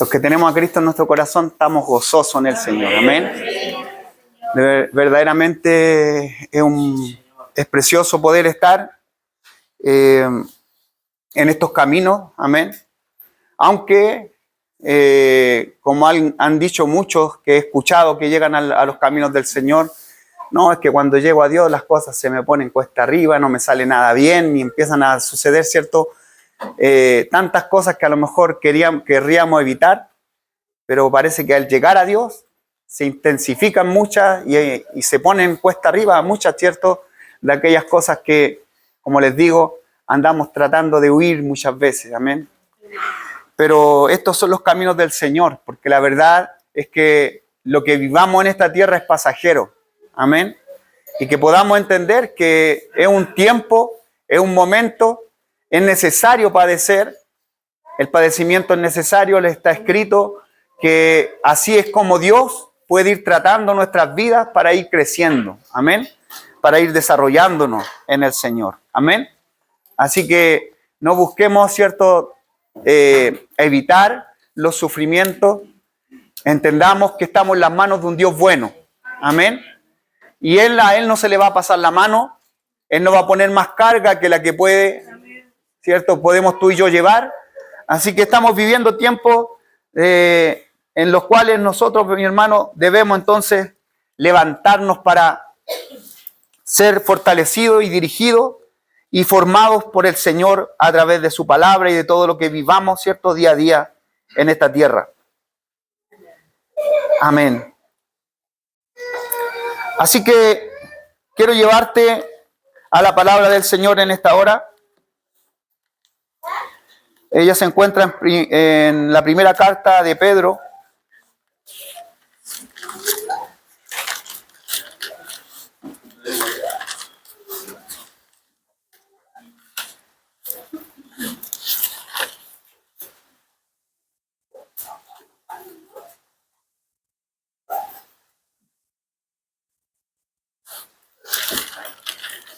Los que tenemos a Cristo en nuestro corazón estamos gozosos en el Señor. Amén. Verdaderamente es precioso poder estar en estos caminos. Amén. Aunque, como han dicho muchos que he escuchado que llegan a los caminos del Señor, no, es que cuando llego a Dios las cosas se me ponen cuesta arriba, no me sale nada bien y empiezan a suceder, ¿cierto? Tantas cosas que a lo mejor querríamos evitar, pero parece que al llegar a Dios se intensifican muchas y se ponen cuesta arriba muchas, ¿cierto? De aquellas cosas que, como les digo, andamos tratando de huir muchas veces, amén. Pero estos son los caminos del Señor, porque la verdad es que lo que vivamos en esta tierra es pasajero, amén. Y que podamos entender que es un tiempo, es un momento, es necesario padecer, el padecimiento es necesario, le está escrito que así es como Dios puede ir tratando nuestras vidas para ir creciendo, amén, para ir desarrollándonos en el Señor, amén. Así que no busquemos, ¿cierto?, evitar los sufrimientos, entendamos que estamos en las manos de un Dios bueno, amén, y a Él no se le va a pasar la mano, Él no va a poner más carga que la que puede, ¿cierto?, podemos tú y yo llevar. Así que estamos viviendo tiempos en los cuales nosotros, mi hermano, debemos entonces levantarnos para ser fortalecidos y dirigidos y formados por el Señor a través de su palabra y de todo lo que vivamos, ¿cierto?, día a día en esta tierra. Amén. Así que quiero llevarte a la palabra del Señor en esta hora. Ella se encuentra en la primera carta de Pedro.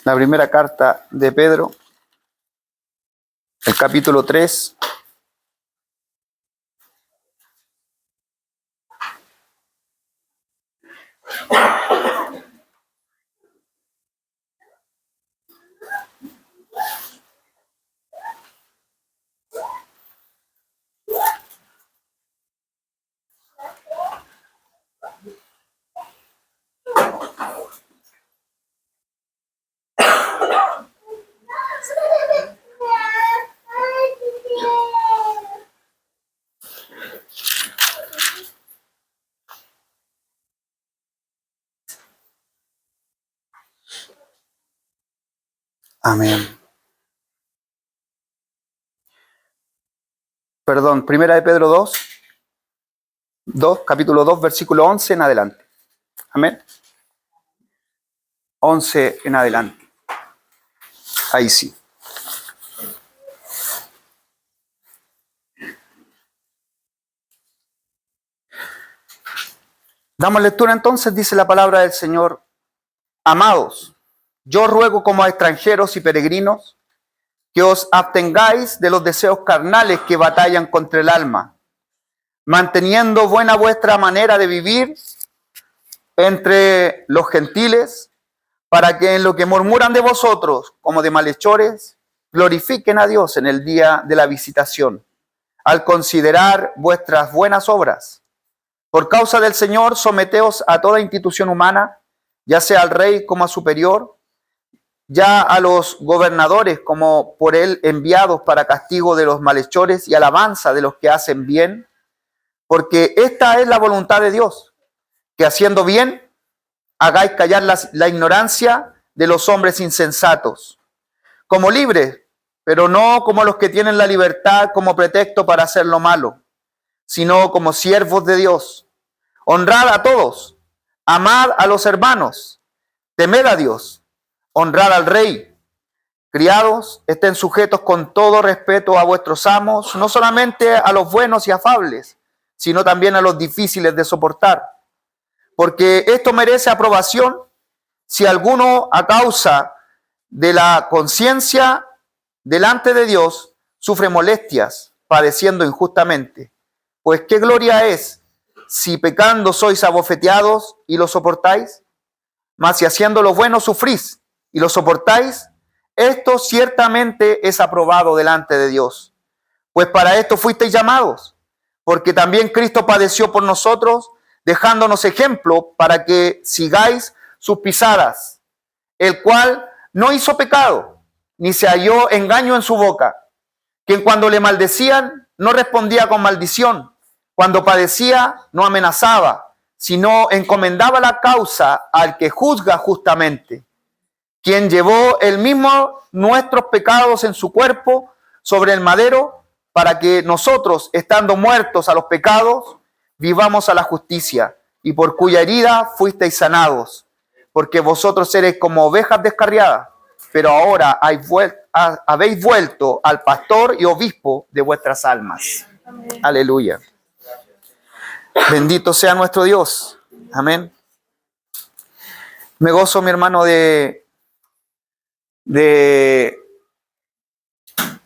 La primera carta de Pedro, el capítulo 3. Amén. Perdón, primera de Pedro 2, capítulo 2, versículo 11 en adelante. Amén. 11 en adelante. Ahí sí. Damos lectura entonces, dice la palabra del Señor. Amados, yo ruego como a extranjeros y peregrinos que os abstengáis de los deseos carnales que batallan contra el alma, manteniendo buena vuestra manera de vivir entre los gentiles, para que en lo que murmuran de vosotros como de malhechores, glorifiquen a Dios en el día de la visitación, al considerar vuestras buenas obras. Por causa del Señor, someteos a toda institución humana, ya sea al rey como a superior, ya a los gobernadores como por él enviados para castigo de los malhechores y alabanza de los que hacen bien, porque esta es la voluntad de Dios, que haciendo bien hagáis callar la ignorancia de los hombres insensatos, como libres, pero no como los que tienen la libertad como pretexto para hacer lo malo, sino como siervos de Dios. Honrad a todos, amad a los hermanos, temed a Dios, honrad al rey. Criados, estén sujetos con todo respeto a vuestros amos, no solamente a los buenos y afables, sino también a los difíciles de soportar. Porque esto merece aprobación si alguno a causa de la conciencia delante de Dios sufre molestias, padeciendo injustamente. Pues qué gloria es si pecando sois abofeteados y lo soportáis, mas si haciendo lo bueno sufrís y lo soportáis, esto ciertamente es aprobado delante de Dios. Pues para esto fuisteis llamados, porque también Cristo padeció por nosotros, dejándonos ejemplo para que sigáis sus pisadas, el cual no hizo pecado, ni se halló engaño en su boca, quien cuando le maldecían no respondía con maldición, cuando padecía no amenazaba, sino encomendaba la causa al que juzga justamente, quien llevó él mismo nuestros pecados en su cuerpo sobre el madero, para que nosotros, estando muertos a los pecados, vivamos a la justicia, y por cuya herida fuisteis sanados, porque vosotros eres como ovejas descarriadas, pero ahora habéis vuelto al pastor y obispo de vuestras almas. Amén. Aleluya. Bendito sea nuestro Dios. Amén. Me gozo, mi hermano, de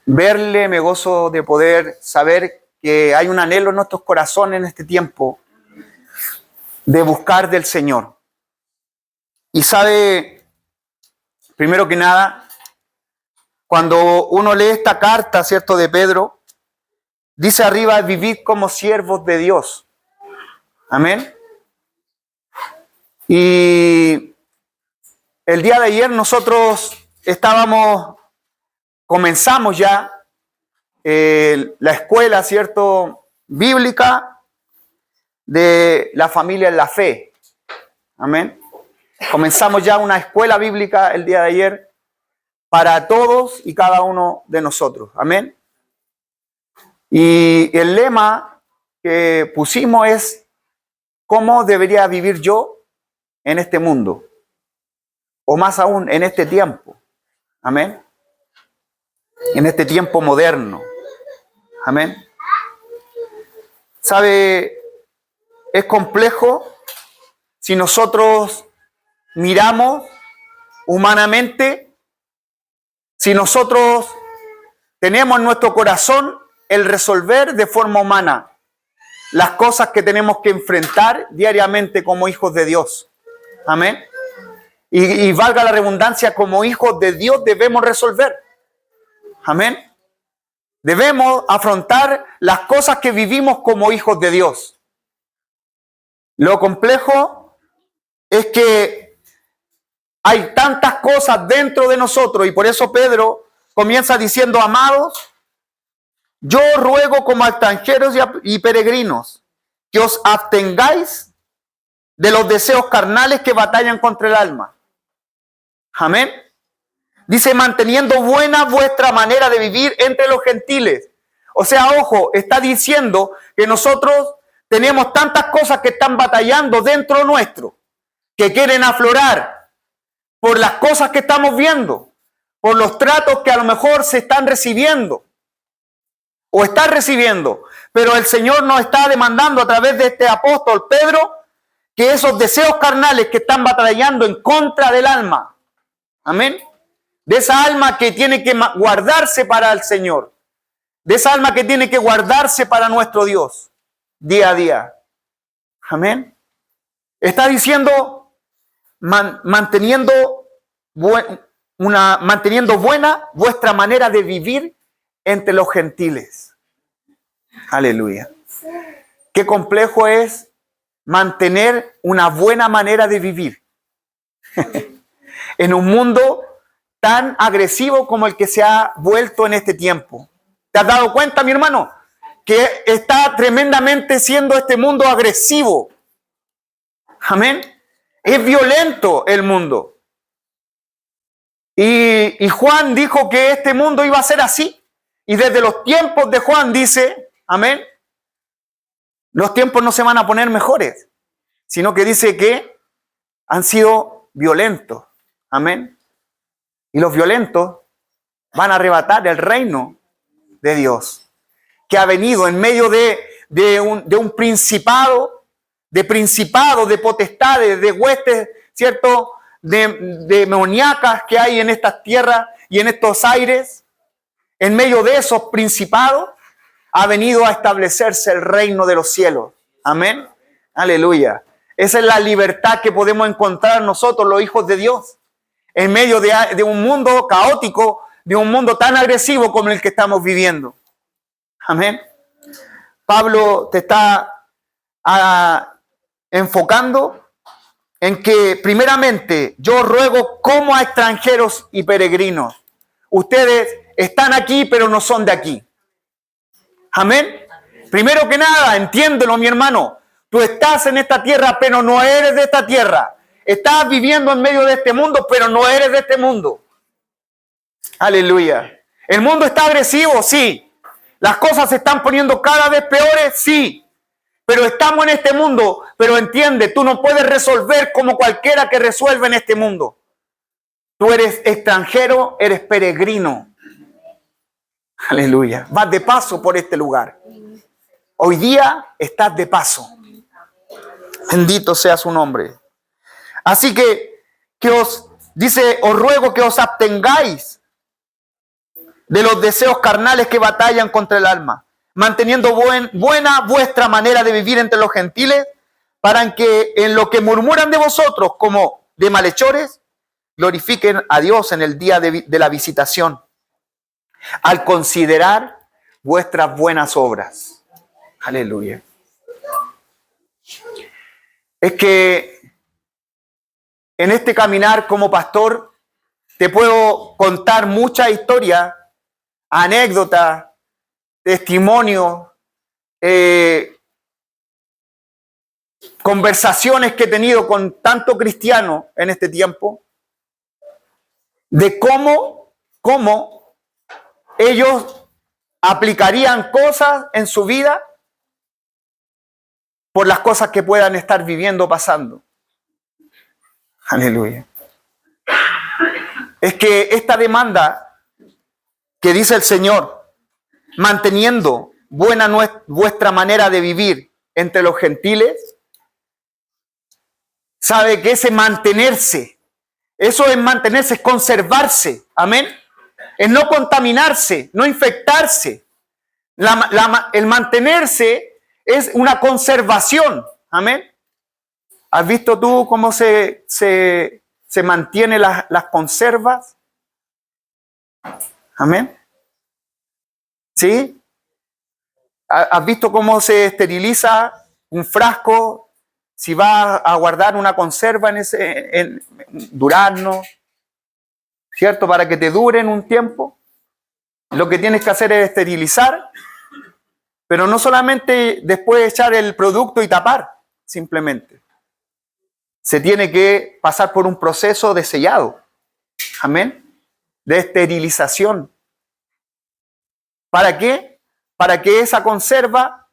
verle, me gozo de poder saber que hay un anhelo en nuestros corazones en este tiempo de buscar del Señor. Y sabe, primero que nada, cuando uno lee esta carta, ¿cierto?, de Pedro, dice arriba, vivid como siervos de Dios. Amén. Y el día de ayer nosotros comenzamos ya la escuela, ¿cierto?, bíblica de la familia en la fe. Amén. Comenzamos ya una escuela bíblica el día de ayer para todos y cada uno de nosotros. Amén. Y el lema que pusimos es: ¿cómo debería vivir yo en este mundo? O más aún, en este tiempo. Amén. En este tiempo moderno. Amén. ¿Sabe? Es complejo si nosotros miramos humanamente, si nosotros tenemos en nuestro corazón el resolver de forma humana las cosas que tenemos que enfrentar diariamente como hijos de Dios. Amén. Y valga la redundancia, como hijos de Dios debemos resolver. Amén. Debemos afrontar las cosas que vivimos como hijos de Dios. Lo complejo es que hay tantas cosas dentro de nosotros, y por eso Pedro comienza diciendo: amados, yo ruego como extranjeros y peregrinos que os abstengáis de los deseos carnales que batallan contra el alma. Amén. Dice: manteniendo buena vuestra manera de vivir entre los gentiles. O sea, ojo, está diciendo que nosotros tenemos tantas cosas que están batallando dentro nuestro, que quieren aflorar por las cosas que estamos viendo, por los tratos que a lo mejor se están recibiendo o están recibiendo. Pero el Señor nos está demandando a través de este apóstol Pedro que esos deseos carnales que están batallando en contra del alma, amén, de esa alma que tiene que guardarse para el Señor, de esa alma que tiene que guardarse para nuestro Dios día a día, amén, está diciendo manteniendo buena vuestra manera de vivir entre los gentiles. Aleluya. Qué complejo es mantener una buena manera de vivir en un mundo tan agresivo como el que se ha vuelto en este tiempo. ¿Te has dado cuenta, mi hermano, que está tremendamente siendo este mundo agresivo? Amén. Es violento el mundo. Y Juan dijo que este mundo iba a ser así. Y desde los tiempos de Juan dice, amén, los tiempos no se van a poner mejores, sino que dice que han sido violentos. Amén. Y los violentos van a arrebatar el reino de Dios, que ha venido en medio de un principado, de potestades, de huestes, ¿cierto?, de demoníacas que hay en estas tierras y en estos aires. En medio de esos principados ha venido a establecerse el reino de los cielos. Amén. Aleluya. Esa es la libertad que podemos encontrar nosotros, los hijos de Dios, en medio de un mundo caótico, de un mundo tan agresivo como el que estamos viviendo. Amén. Pablo te está enfocando en que primeramente yo ruego como a extranjeros y peregrinos. Ustedes están aquí pero no son de aquí. Amén. Primero que nada, entiéndelo, mi hermano. Tú estás en esta tierra pero no eres de esta tierra. Estás viviendo en medio de este mundo pero no eres de este mundo. Aleluya. El mundo está agresivo, sí. Las cosas se están poniendo cada vez peores, sí. Pero estamos en este mundo, pero entiende, tú no puedes resolver como cualquiera que resuelve en este mundo. Tú eres extranjero, eres peregrino. Aleluya. Vas de paso por este lugar. Hoy día estás de paso. Bendito sea su nombre. Así que os ruego que os abstengáis de los deseos carnales que batallan contra el alma, manteniendo buena vuestra manera de vivir entre los gentiles, para que en lo que murmuran de vosotros como de malhechores, glorifiquen a Dios en el día de la visitación, al considerar vuestras buenas obras. Aleluya. Es que en este caminar como pastor te puedo contar muchas historias, anécdotas, testimonios, conversaciones que he tenido con tanto cristiano en este tiempo, de cómo ellos aplicarían cosas en su vida por las cosas que puedan estar viviendo, pasando. Aleluya. Es que esta demanda que dice el Señor, manteniendo buena vuestra manera de vivir entre los gentiles, sabe que ese mantenerse, eso es mantenerse, es conservarse, amén, es no contaminarse, no infectarse. El mantenerse es una conservación, amén. ¿Has visto tú cómo se mantiene las conservas? Amén. ¿Sí? ¿Has visto cómo se esteriliza un frasco si vas a guardar una conserva en durazno? ¿Cierto? Para que te duren un tiempo. Lo que tienes que hacer es esterilizar, pero no solamente después echar el producto y tapar, simplemente. Se tiene que pasar por un proceso de sellado. Amén. De esterilización. ¿Para qué? Para que esa conserva,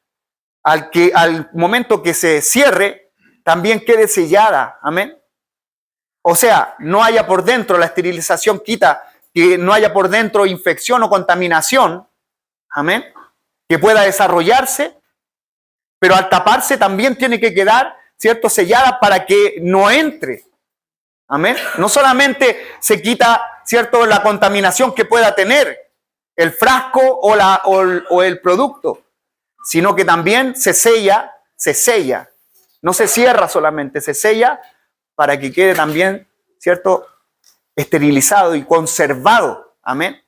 al momento que se cierre, también quede sellada. Amén. O sea, no haya por dentro, la esterilización quita que no haya por dentro infección o contaminación. Amén. Que pueda desarrollarse, pero al taparse también tiene que quedar, ¿cierto?, sellada para que no entre. Amén. No solamente se quita, ¿cierto?, la contaminación que pueda tener el frasco o el producto, sino que también se sella. No se cierra solamente, se sella para que quede también, ¿cierto?, esterilizado y conservado. Amén.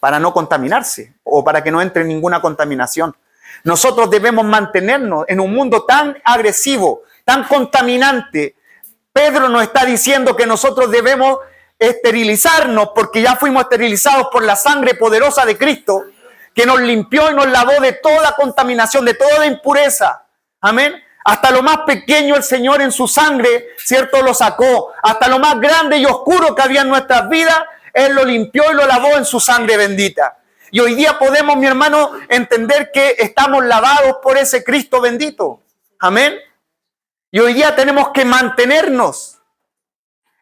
Para no contaminarse o para que no entre ninguna contaminación. Nosotros debemos mantenernos en un mundo tan agresivo, tan contaminante. Pedro nos está diciendo que nosotros debemos esterilizarnos porque ya fuimos esterilizados por la sangre poderosa de Cristo, que nos limpió y nos lavó de toda contaminación, de toda impureza. Amén. Hasta lo más pequeño el Señor en su sangre, ¿cierto?, lo sacó. Hasta lo más grande y oscuro que había en nuestras vidas, Él lo limpió y lo lavó en su sangre bendita. Y hoy día podemos, mi hermano, entender que estamos lavados por ese Cristo bendito. Amén. Y hoy día tenemos que mantenernos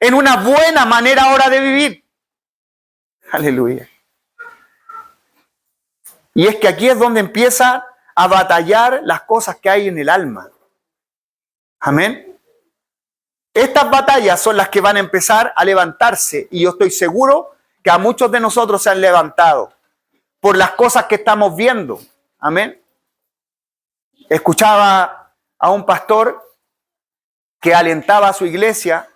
en una buena manera ahora de vivir. Aleluya. Y es que aquí es donde empieza a batallar las cosas que hay en el alma. Amén. Estas batallas son las que van a empezar a levantarse y yo estoy seguro que a muchos de nosotros se han levantado por las cosas que estamos viendo. Amén. Escuchaba a un pastor que alentaba a su iglesia.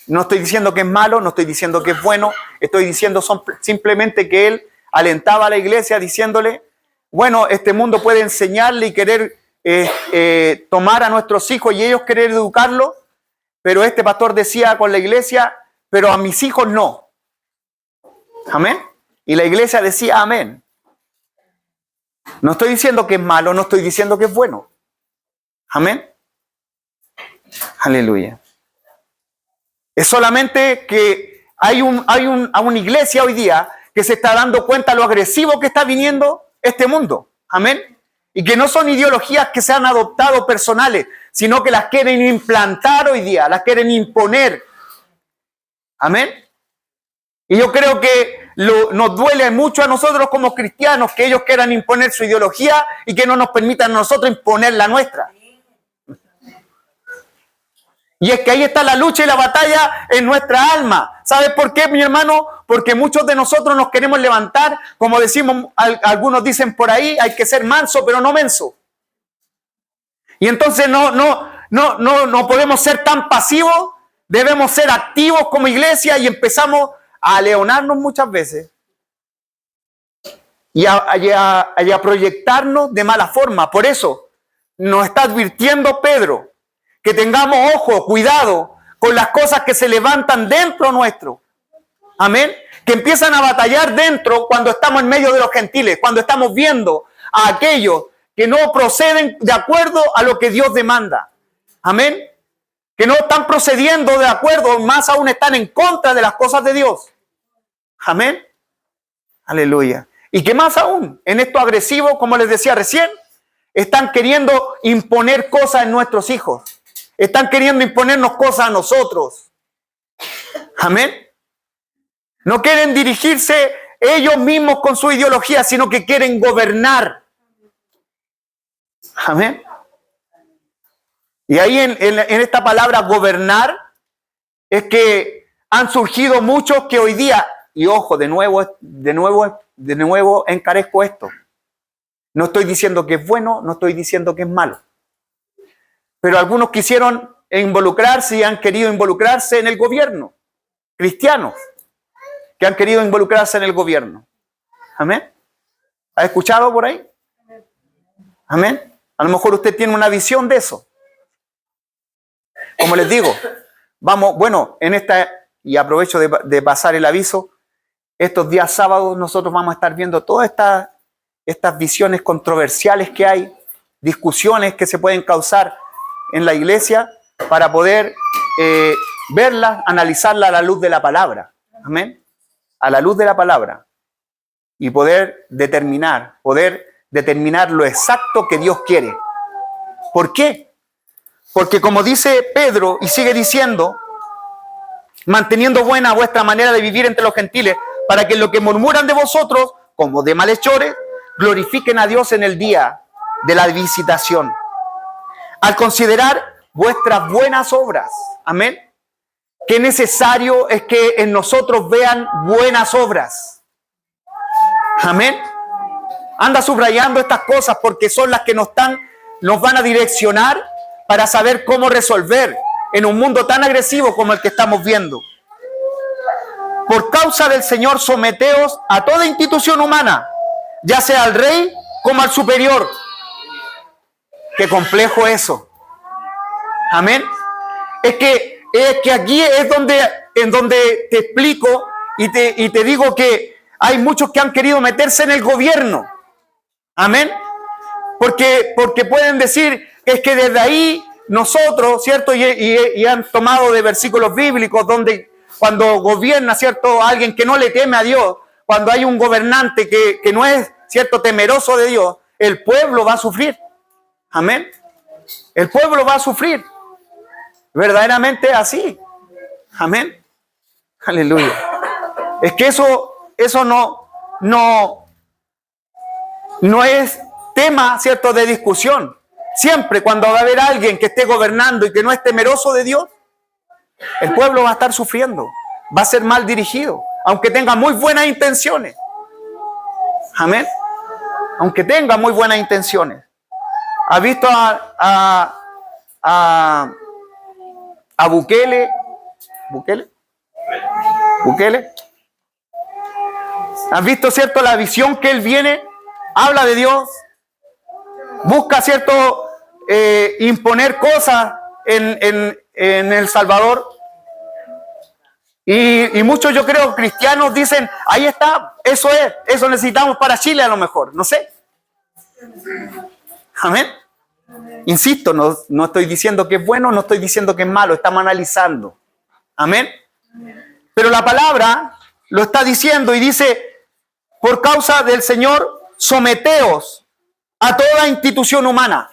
No estoy diciendo que es malo, no estoy diciendo que es bueno, estoy diciendo simplemente que él alentaba a la iglesia diciéndole, bueno, este mundo puede enseñarle y querer tomar a nuestros hijos y ellos querer educarlos, pero este pastor decía con la iglesia, pero a mis hijos no. Amén. Y la iglesia decía amén. No estoy diciendo que es malo, no estoy diciendo que es bueno. Amén. Aleluya. Es solamente que hay una iglesia hoy día que se está dando cuenta de lo agresivo que está viniendo este mundo. Amén. Y que no son ideologías que se han adoptado personales, sino que las quieren implantar hoy día, las quieren imponer. Amén. Y yo creo que nos duele mucho a nosotros como cristianos que ellos quieran imponer su ideología y que no nos permitan a nosotros imponer la nuestra. Y es que ahí está la lucha y la batalla en nuestra alma. ¿Sabes por qué, mi hermano? Porque muchos de nosotros nos queremos levantar, como decimos, algunos dicen por ahí, hay que ser manso, pero no menso. Y entonces no podemos ser tan pasivos, debemos ser activos como iglesia y empezamos a aleonarnos muchas veces y a proyectarnos de mala forma. Por eso nos está advirtiendo Pedro que tengamos ojo, cuidado con las cosas que se levantan dentro nuestro. Amén. Que empiezan a batallar dentro cuando estamos en medio de los gentiles, cuando estamos viendo a aquellos que no proceden de acuerdo a lo que Dios demanda. Amén. Que no están procediendo de acuerdo, más aún están en contra de las cosas de Dios. Amén. Aleluya. Y que más aún, en esto agresivo, como les decía recién, están queriendo imponer cosas en nuestros hijos. Están queriendo imponernos cosas a nosotros. Amén. No quieren dirigirse ellos mismos con su ideología, sino que quieren gobernar. Amén. Y ahí en esta palabra gobernar es que han surgido muchos que hoy día, y ojo, de nuevo encarezco esto. No estoy diciendo que es bueno, no estoy diciendo que es malo. Pero algunos quisieron involucrarse y han querido involucrarse en el gobierno. Cristianos que han querido involucrarse en el gobierno. Amén. ¿Ha escuchado por ahí? Amén. A lo mejor usted tiene una visión de eso. Como les digo, vamos, bueno, en esta, y aprovecho de pasar el aviso, estos días sábados nosotros vamos a estar viendo todas estas visiones controversiales que hay, discusiones que se pueden causar en la iglesia para poder verlas, analizarlas a la luz de la palabra. Amén. A la luz de la palabra. Y poder determinar lo exacto que Dios quiere. ¿Por qué? Porque como dice Pedro y sigue diciendo, manteniendo buena vuestra manera de vivir entre los gentiles, para que lo que murmuran de vosotros, como de malhechores, glorifiquen a Dios en el día de la visitación. Al considerar vuestras buenas obras. Amén. Qué necesario es que en nosotros vean buenas obras. Amén. Anda subrayando estas cosas porque son las que nos van a direccionar para saber cómo resolver en un mundo tan agresivo como el que estamos viendo. Por causa del Señor, someteos a toda institución humana, ya sea al rey como al superior. Qué complejo eso. Amén. Es que aquí es donde te explico y te digo que hay muchos que han querido meterse en el gobierno. Amén. Porque pueden decir que es que desde ahí nosotros, ¿cierto? Y han tomado de versículos bíblicos donde cuando gobierna, ¿cierto? Alguien que no le teme a Dios, cuando hay un gobernante que no es, ¿cierto? Temeroso de Dios, el pueblo va a sufrir. Amén. El pueblo va a sufrir. Verdaderamente así. Amén. Aleluya. Es que eso no es tema, ¿cierto?, de discusión. Siempre cuando va a haber alguien que esté gobernando y que no es temeroso de Dios, el pueblo va a estar sufriendo, va a ser mal dirigido, aunque tenga muy buenas intenciones. Amén. aunque tenga muy buenas intenciones. ¿Has visto a Bukele? ¿Bukele? ¿Bukele? ¿Has visto, cierto, la visión que él viene? Habla de Dios, busca, cierto, imponer cosas en El Salvador. Y muchos, yo creo, cristianos dicen, ahí está, eso necesitamos para Chile a lo mejor, no sé. Amén. Insisto, no estoy diciendo que es bueno, no estoy diciendo que es malo, estamos analizando. Amén. Pero la palabra lo está diciendo y dice, por causa del Señor, someteos a toda institución humana.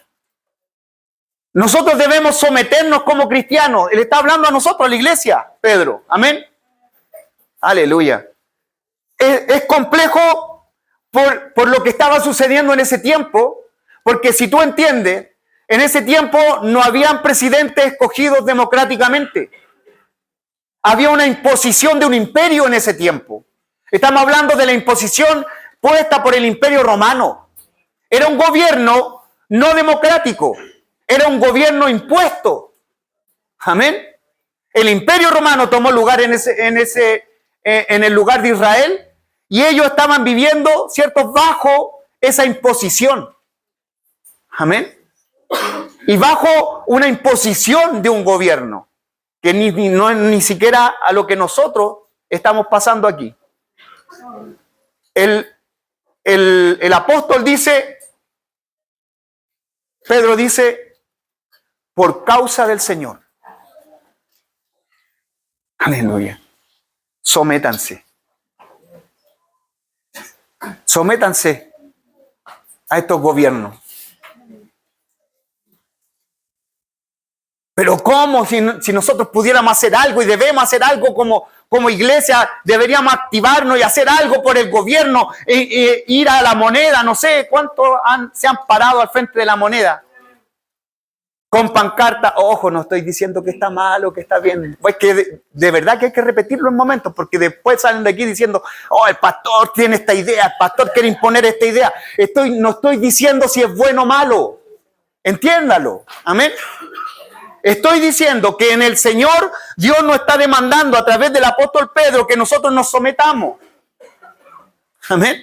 Nosotros debemos someternos como cristianos. Él está hablando a nosotros, a la iglesia, Pedro. Amén. Aleluya. Es complejo por lo que estaba sucediendo en ese tiempo, porque si tú entiendes, en ese tiempo no habían presidentes escogidos democráticamente. Había una imposición de un imperio en ese tiempo. Estamos hablando de la imposición puesta por el Imperio Romano. Era un gobierno no democrático. Era un gobierno impuesto. Amén. El Imperio Romano tomó lugar en el lugar de Israel y ellos estaban viviendo, ¿cierto?, bajo esa imposición. Amén. Y bajo una imposición de un gobierno que no es ni siquiera a lo que nosotros estamos pasando aquí. El apóstol dice, Pedro dice, por causa del Señor. Aleluya. Sométanse. Sométanse a estos gobiernos. Pero ¿cómo? Si nosotros pudiéramos hacer algo y debemos hacer algo como iglesia, deberíamos activarnos y hacer algo por el gobierno, ir a la moneda, no sé cuántos se han parado al frente de la moneda. Con pancarta, ojo, no estoy diciendo que está mal o que está bien. Pues que de verdad que hay que repetirlo en momentos, porque después salen de aquí diciendo, oh, el pastor tiene esta idea, el pastor quiere imponer esta idea. No estoy diciendo si es bueno o malo. Entiéndalo. Amén. Estoy diciendo que en el Señor Dios nos está demandando a través del apóstol Pedro que nosotros nos sometamos. Amén.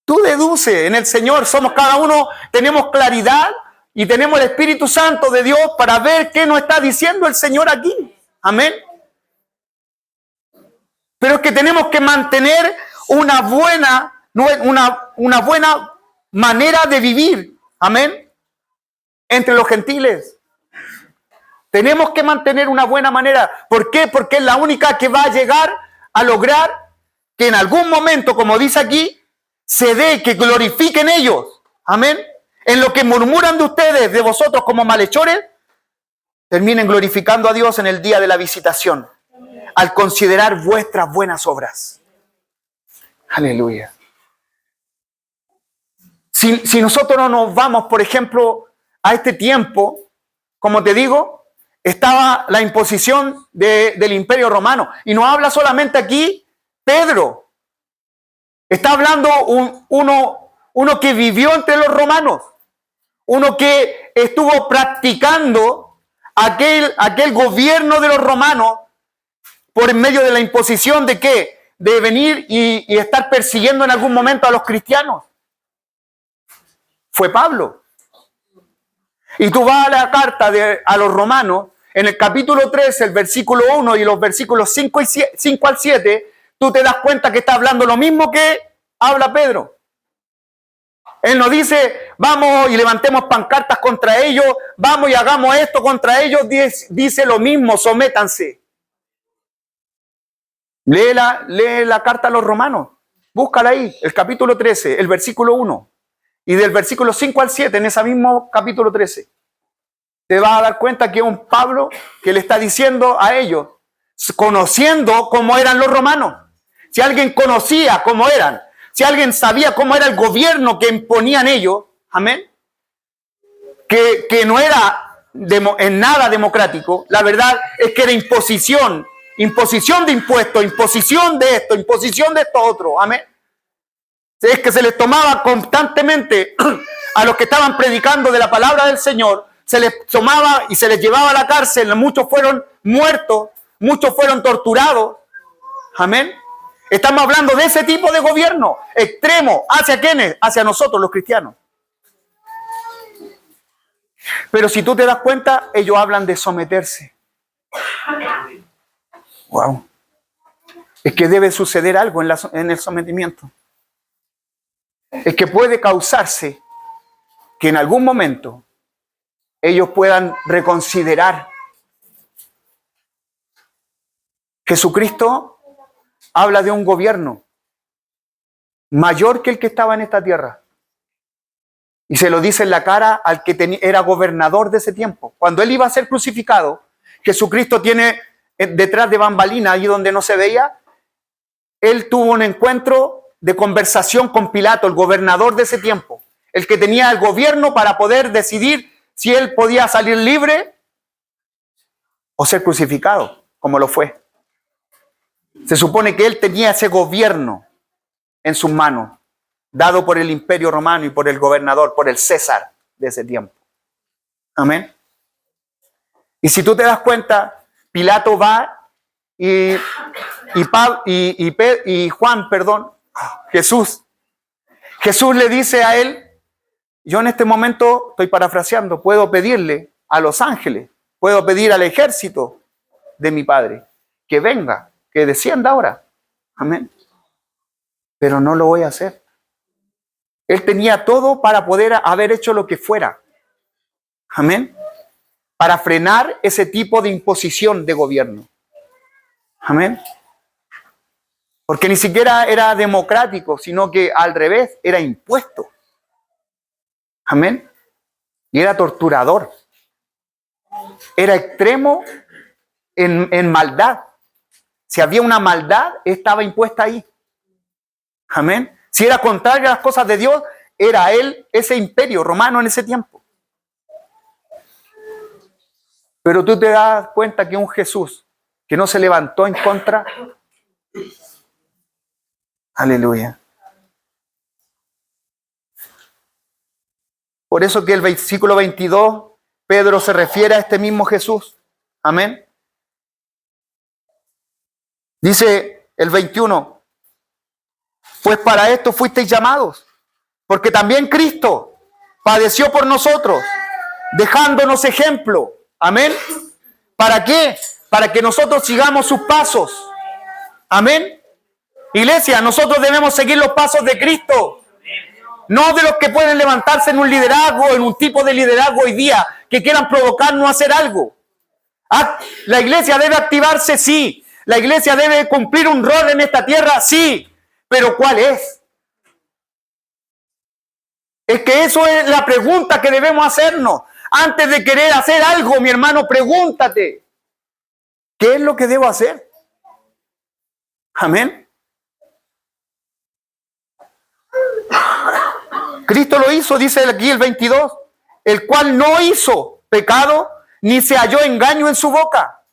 Tú deduce, en el Señor somos cada uno, tenemos claridad y tenemos el Espíritu Santo de Dios para ver qué nos está diciendo el Señor aquí. Amén. Pero es que tenemos que mantener una buena manera de vivir. Amén. Entre los gentiles. Tenemos que mantener una buena manera. ¿Por qué? Porque es la única que va a llegar a lograr que en algún momento, como dice aquí, se dé, que glorifiquen ellos. Amén. En lo que murmuran de ustedes, de vosotros como malhechores, terminen glorificando a Dios en el día de la visitación, al considerar vuestras buenas obras. Aleluya. Si nosotros no nos vamos, por ejemplo, a este tiempo, como te digo, estaba la imposición del Imperio Romano. Y no habla solamente aquí Pedro. Está hablando uno que vivió entre los romanos. Uno que estuvo practicando aquel gobierno de los romanos por medio de la imposición de ¿qué? De venir y estar persiguiendo en algún momento a los cristianos. Fue Pablo. Y tú vas a la carta a los romanos, en el capítulo 13, el versículo 1 y los versículos 5 al 7, tú te das cuenta que está hablando lo mismo que habla Pedro. Él nos dice, vamos y levantemos pancartas contra ellos, vamos y hagamos esto contra ellos, dice lo mismo, sométanse. Lee la carta a los romanos, búscala ahí, el capítulo 13, el versículo 1. Y del versículo 5 al 7, en ese mismo capítulo 13, te vas a dar cuenta que es un Pablo que le está diciendo a ellos, conociendo cómo eran los romanos. Si alguien conocía cómo eran, si alguien sabía cómo era el gobierno que imponían ellos, amén, que no era en nada democrático, la verdad es que era imposición de impuestos, imposición de esto otro, amén. Es que se les tomaba constantemente a los que estaban predicando de la palabra del Señor, se les tomaba y se les llevaba a la cárcel. Muchos fueron muertos, muchos fueron torturados. Amén. Estamos hablando de ese tipo de gobierno extremo. ¿Hacia quiénes? Hacia nosotros, los cristianos. Pero si tú te das cuenta, ellos hablan de someterse. Wow. Es que debe suceder algo en el sometimiento. Es que puede causarse que en algún momento ellos puedan reconsiderar. Jesucristo habla de un gobierno mayor que el que estaba en esta tierra. Y se lo dice en la cara al que era gobernador de ese tiempo. Cuando él iba a ser crucificado, Jesucristo tiene detrás de bambalina, allí donde no se veía, él tuvo un encuentro de conversación con Pilato, el gobernador de ese tiempo, el que tenía el gobierno para poder decidir si él podía salir libre o ser crucificado, como lo fue. Se supone que él tenía ese gobierno en sus manos, dado por el Imperio Romano y por el gobernador, por el César de ese tiempo. Amén. Y si tú te das cuenta, Pilato va y Juan, Jesús le dice a él, yo en este momento, estoy parafraseando, puedo pedirle a los ángeles, puedo pedir al ejército de mi Padre que venga, que descienda ahora. Amén. Pero no lo voy a hacer. Él tenía todo para poder haber hecho lo que fuera. Amén. Para frenar ese tipo de imposición de gobierno. Amén. Porque ni siquiera era democrático, sino que al revés, era impuesto. Amén. Y era torturador. Era extremo en maldad. Si había una maldad, estaba impuesta ahí. Amén. Si era contrario a las cosas de Dios, era él, ese imperio romano en ese tiempo. Pero tú te das cuenta que un Jesús que no se levantó en contra. Aleluya. Por eso que el versículo 22, Pedro se refiere a este mismo Jesús. Amén. Dice el 21, pues para esto fuisteis llamados, porque también Cristo padeció por nosotros, dejándonos ejemplo. Amén. ¿Para qué? Para que nosotros sigamos sus pasos. Amén. Iglesia, nosotros debemos seguir los pasos de Cristo. No de los que pueden levantarse en un liderazgo, en un tipo de liderazgo hoy día, que quieran provocarnos a hacer algo. La iglesia debe activarse, sí. La iglesia debe cumplir un rol en esta tierra, sí. Pero ¿cuál es? Es que eso es la pregunta que debemos hacernos. Antes de querer hacer algo, mi hermano, pregúntate, ¿qué es lo que debo hacer? Amén. Cristo lo hizo, dice aquí el 22, el cual no hizo pecado, ni se halló engaño en su boca.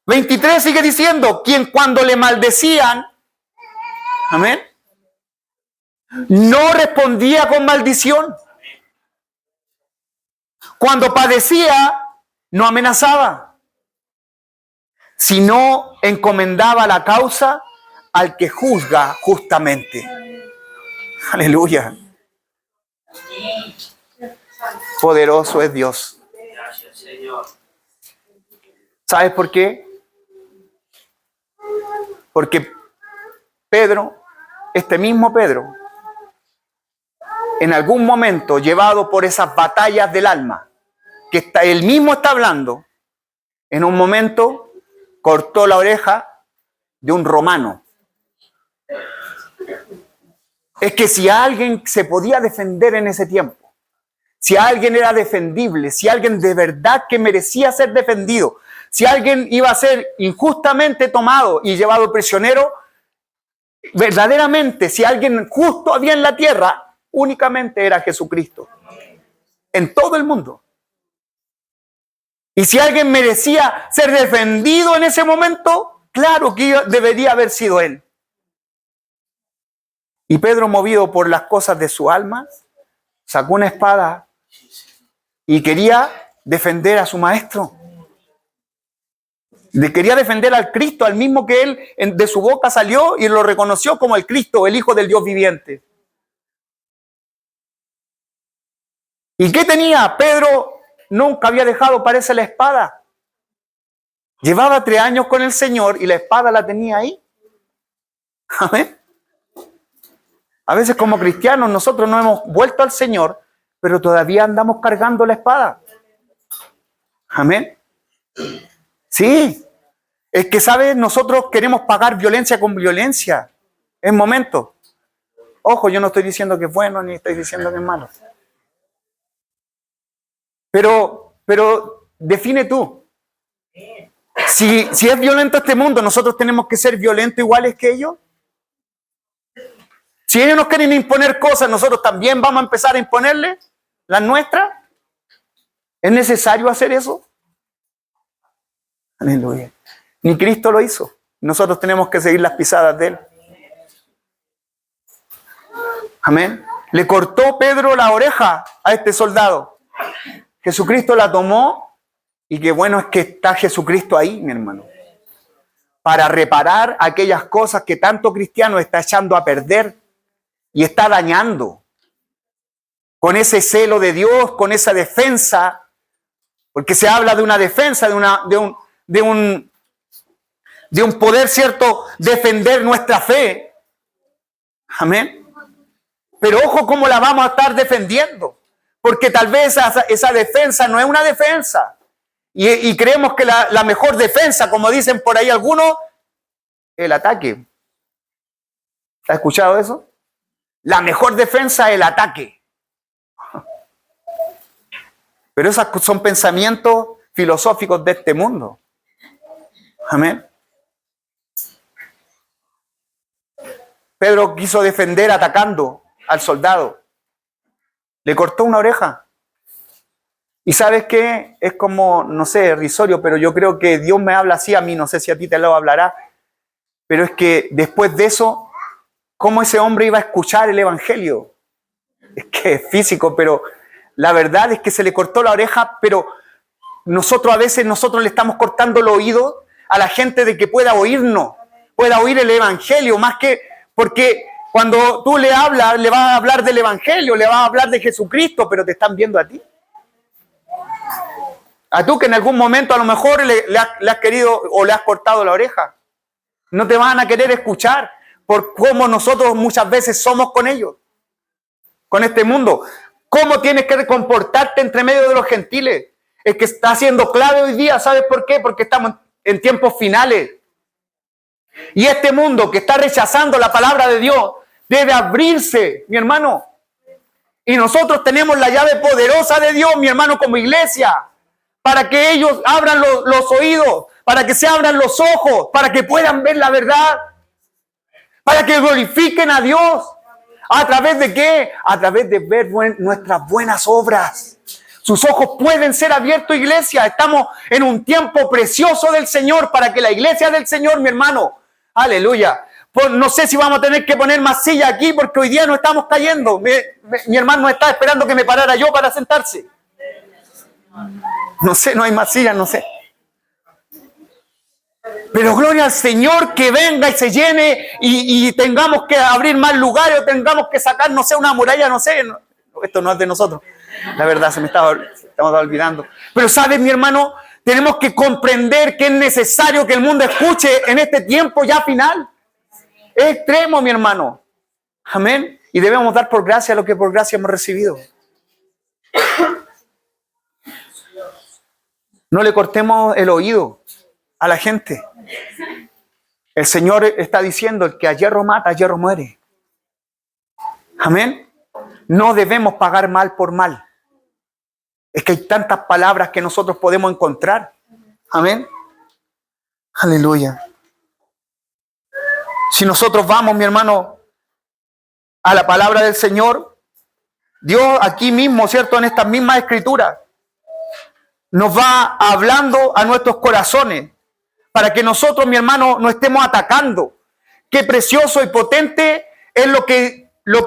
23 sigue diciendo, quien cuando le maldecían, amén, no respondía con maldición. Cuando padecía, no amenazaba, sino encomendaba la causa al que juzga justamente. Aleluya. Poderoso es Dios. ¿Sabes por qué? Porque Pedro, este mismo Pedro, en algún momento llevado por esas batallas del alma, que él mismo está hablando, en un momento cortó la oreja de un romano. Es que si alguien se podía defender en ese tiempo, si alguien era defendible, si alguien de verdad que merecía ser defendido, si alguien iba a ser injustamente tomado y llevado prisionero, verdaderamente, si alguien justo había en la tierra, únicamente era Jesucristo. En todo el mundo. Y si alguien merecía ser defendido en ese momento, claro que debería haber sido él. Y Pedro, movido por las cosas de su alma, sacó una espada y quería defender a su maestro. Quería defender al Cristo, al mismo que él de su boca salió y lo reconoció como el Cristo, el Hijo del Dios viviente. ¿Y qué tenía? Pedro nunca había dejado, parece, la espada. Llevaba 3 años con el Señor y la espada la tenía ahí. Amén. A veces como cristianos nosotros no hemos vuelto al Señor, pero todavía andamos cargando la espada. Amén. Sí. Es que, ¿sabes? Nosotros queremos pagar violencia con violencia. En momentos. Ojo, yo no estoy diciendo que es bueno ni estoy diciendo que es malo. Pero define tú. Si es violento este mundo, ¿nosotros tenemos que ser violentos iguales que ellos? Si ellos nos quieren imponer cosas, ¿nosotros también vamos a empezar a imponerles las nuestras? ¿Es necesario hacer eso? Aleluya. Ni Cristo lo hizo. Nosotros tenemos que seguir las pisadas de Él. Amén. Le cortó Pedro la oreja a este soldado. Jesucristo la tomó y qué bueno es que está Jesucristo ahí, mi hermano, para reparar aquellas cosas que tanto cristiano está echando a perder y está dañando. Con ese celo de Dios, con esa defensa, porque se habla de una defensa, de un poder, ¿cierto?, defender nuestra fe. Amén. Pero ojo cómo la vamos a estar defendiendo. Porque tal vez esa defensa no es una defensa. Y creemos que la mejor defensa, como dicen por ahí algunos, es el ataque. ¿Has escuchado eso? La mejor defensa es el ataque. Pero esos son pensamientos filosóficos de este mundo. Amén. Pedro quiso defender atacando al soldado. Le cortó una oreja. Y ¿sabes qué? Es como, no sé, irrisorio, pero yo creo que Dios me habla así a mí, no sé si a ti te lo hablará, pero es que después de eso, ¿cómo ese hombre iba a escuchar el Evangelio? Es que es físico, pero la verdad es que se le cortó la oreja, pero nosotros a veces le estamos cortando el oído a la gente de que pueda oírnos, pueda oír el Evangelio, más que porque cuando tú le hablas, le vas a hablar del Evangelio, le vas a hablar de Jesucristo, pero te están viendo a ti. A tú que en algún momento a lo mejor le has querido o le has cortado la oreja. No te van a querer escuchar por cómo nosotros muchas veces somos con ellos, con este mundo. ¿Cómo tienes que comportarte entre medio de los gentiles? Es que está siendo clave hoy día, ¿sabes por qué? Porque estamos en tiempos finales. Y este mundo que está rechazando la palabra de Dios debe abrirse, mi hermano. Y nosotros tenemos la llave poderosa de Dios, mi hermano, como iglesia, para que ellos abran los oídos, para que se abran los ojos, para que puedan ver la verdad, para que glorifiquen a Dios. ¿A través de qué? A través de ver nuestras buenas obras. Sus ojos pueden ser abiertos, iglesia. Estamos en un tiempo precioso del Señor para que la iglesia del Señor, mi hermano, aleluya. Pues no sé si vamos a tener que poner más silla aquí porque hoy día no estamos cayendo. Mi hermano está esperando que me parara yo para sentarse. No sé, no hay más sillas, no sé. Pero gloria al Señor, que venga y se llene y tengamos que abrir más lugares o tengamos que sacar, no sé, una muralla, no sé. No, esto no es de nosotros. La verdad, estamos olvidando. Pero sabes, mi hermano, tenemos que comprender que es necesario que el mundo escuche en este tiempo ya final. Es extremo, mi hermano. Amén. Y debemos dar por gracia lo que por gracia hemos recibido. No le cortemos el oído a la gente. El Señor está diciendo, el que a hierro mata, a hierro muere. Amén. No debemos pagar mal por mal. Es que hay tantas palabras que nosotros podemos encontrar. Amén. Aleluya. Si nosotros vamos, mi hermano, a la palabra del Señor, Dios aquí mismo, ¿cierto? En estas mismas escrituras, nos va hablando a nuestros corazones para que nosotros, mi hermano, no estemos atacando. Qué precioso y potente es lo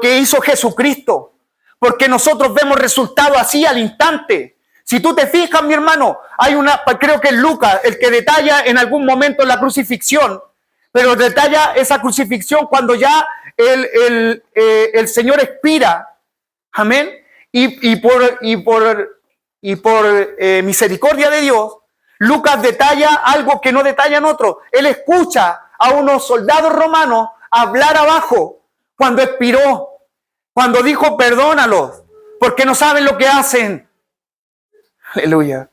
que hizo Jesucristo, porque nosotros vemos resultados así al instante. Si tú te fijas, mi hermano, creo que es Lucas el que detalla en algún momento la crucifixión, pero detalla esa crucifixión cuando ya el Señor expira, amén, y por misericordia de Dios, Lucas detalla algo que no detallan otros. Él escucha a unos soldados romanos hablar abajo cuando expiró, cuando dijo perdónalos, porque no saben lo que hacen. Aleluya.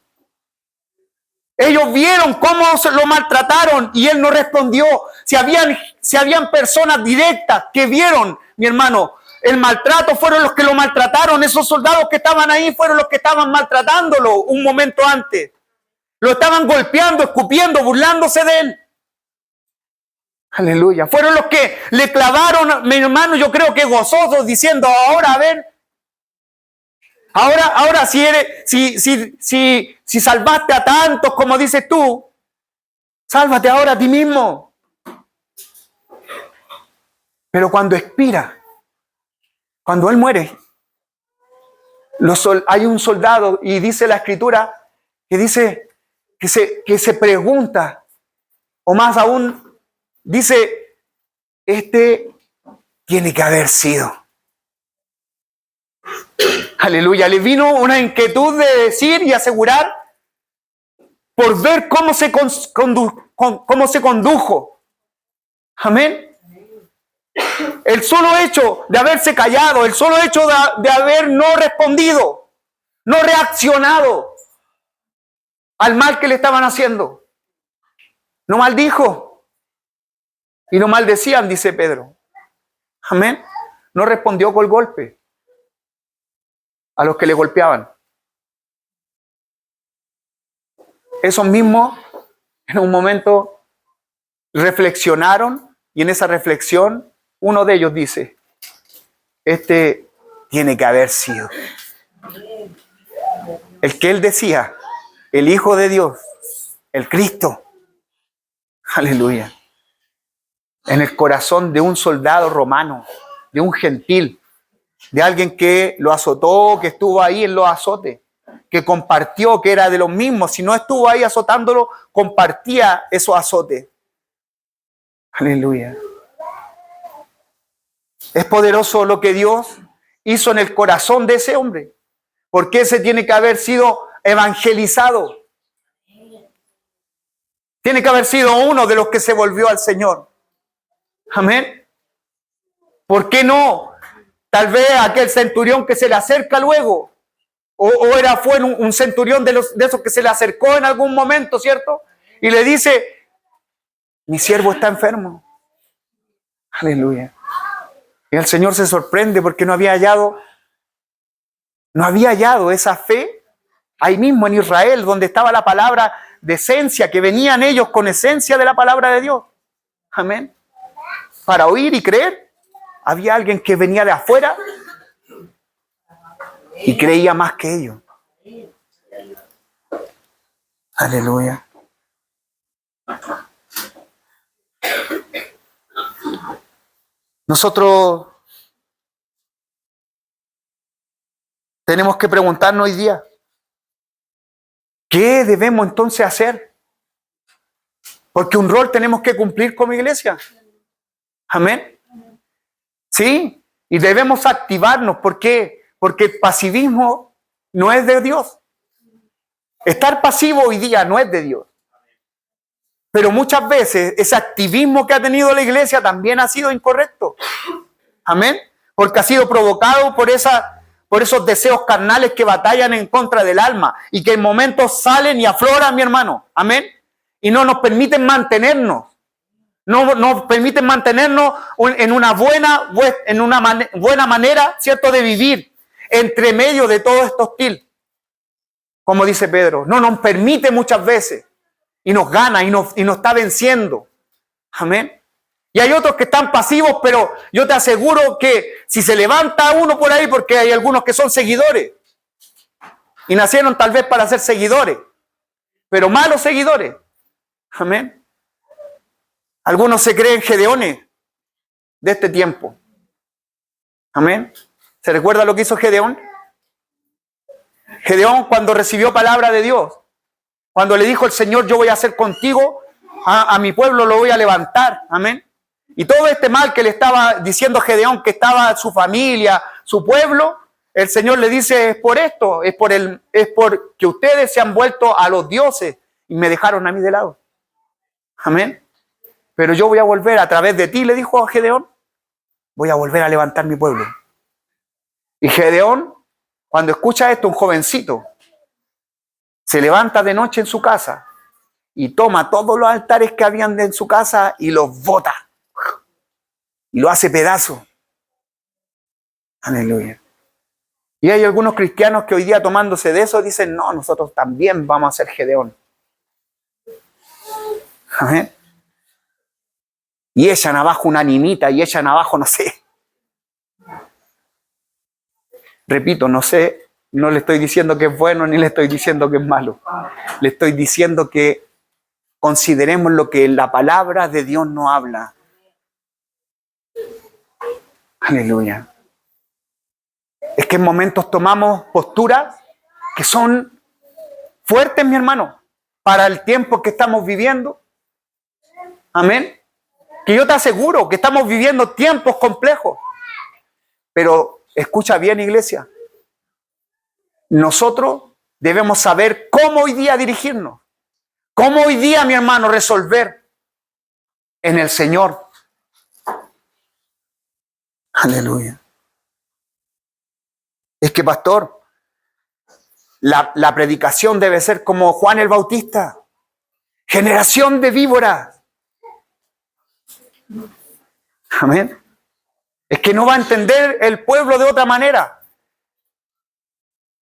Ellos vieron cómo lo maltrataron y él no respondió. Si habían personas directas que vieron, mi hermano, el maltrato, fueron los que lo maltrataron. Esos soldados que estaban ahí fueron los que estaban maltratándolo un momento antes. Lo estaban golpeando, escupiendo, burlándose de él. Aleluya. Fueron los que le clavaron, mi hermano, yo creo que gozosos, diciendo, ahora, a ver, ahora si salvaste a tantos, como dices tú, sálvate ahora a ti mismo. Pero cuando expira, cuando él muere, hay un soldado, y dice la Escritura, que dice que se pregunta, o más aún, dice, este tiene que haber sido. Aleluya, le vino una inquietud de decir y asegurar por ver cómo se condujo. Amén. El solo hecho de haberse callado, el solo hecho de haber no respondido, no reaccionado al mal que le estaban haciendo. No maldijo y no maldecían, dice Pedro. Amén. No respondió con el golpe a los que le golpeaban. Esos mismos en un momento reflexionaron, y en esa reflexión uno de ellos dice, este tiene que haber sido el que él decía, el Hijo de Dios, el Cristo. Aleluya. En el corazón de un soldado romano, de un gentil, de alguien que lo azotó, que estuvo ahí en los azotes, que compartió, que era de los mismos. Si no estuvo ahí azotándolo, compartía esos azotes. Aleluya. Es poderoso lo que Dios hizo en el corazón de ese hombre, porque ese tiene que haber sido evangelizado. Tiene que haber sido uno de los que se volvió al Señor. Amén. ¿Por qué no? Tal vez aquel centurión que se le acerca luego, fue un centurión de esos que se le acercó en algún momento, ¿cierto? Y le dice, mi siervo está enfermo. Aleluya. Y el Señor se sorprende porque no había hallado esa fe ahí mismo en Israel, donde estaba la palabra de esencia, que venían ellos con esencia de la palabra de Dios. Amén. Para oír y creer, había alguien que venía de afuera y creía más que ellos. Aleluya. Nosotros tenemos que preguntarnos hoy día, ¿qué debemos entonces hacer? Porque un rol tenemos que cumplir como iglesia. Amén. Sí, y debemos activarnos. ¿Por qué? Porque el pasivismo no es de Dios. Estar pasivo hoy día no es de Dios. Pero muchas veces ese activismo que ha tenido la iglesia también ha sido incorrecto. Amén. Porque ha sido provocado por esos deseos carnales que batallan en contra del alma y que en momentos salen y afloran, mi hermano. Amén. Y no nos permiten mantenernos. No nos permiten mantenernos en una buena manera, ¿cierto?, de vivir entre medio de todo esto hostil. Como dice Pedro, no nos permite muchas veces y nos gana y nos está venciendo. Amén. Y hay otros que están pasivos, pero yo te aseguro que si se levanta uno por ahí, porque hay algunos que son seguidores y nacieron tal vez para ser seguidores, pero malos seguidores. Amén. Algunos se creen gedeones de este tiempo. Amén. ¿Se recuerda lo que hizo Gedeón? Gedeón, cuando recibió palabra de Dios, cuando le dijo el Señor, yo voy a hacer contigo, a mi pueblo lo voy a levantar. Amén. Y todo este mal que le estaba diciendo Gedeón, que estaba su familia, su pueblo, el Señor le dice, es por esto, es porque ustedes se han vuelto a los dioses y me dejaron a mí de lado. Amén. Pero yo voy a volver a través de ti, le dijo a Gedeón, voy a volver a levantar mi pueblo. Y Gedeón, cuando escucha esto, un jovencito, se levanta de noche en su casa y toma todos los altares que habían en su casa y los bota. Y lo hace pedazo. Aleluya. Y hay algunos cristianos que hoy día tomándose de eso dicen, no, nosotros también vamos a ser Gedeón. Amén. Y echan abajo una nimita y echan abajo, no sé. Repito, no sé, no le estoy diciendo que es bueno ni le estoy diciendo que es malo. Le estoy diciendo que consideremos lo que la palabra de Dios nos habla. Aleluya. Es que en momentos tomamos posturas que son fuertes, mi hermano, para el tiempo que estamos viviendo. Amén. Que yo te aseguro que estamos viviendo tiempos complejos. Pero escucha bien, iglesia. Nosotros debemos saber cómo hoy día dirigirnos. Cómo hoy día, mi hermano, resolver en el Señor. Aleluya. Es que, pastor, la predicación debe ser como Juan el Bautista. Generación de víboras. Amén. Es que no va a entender el pueblo de otra manera.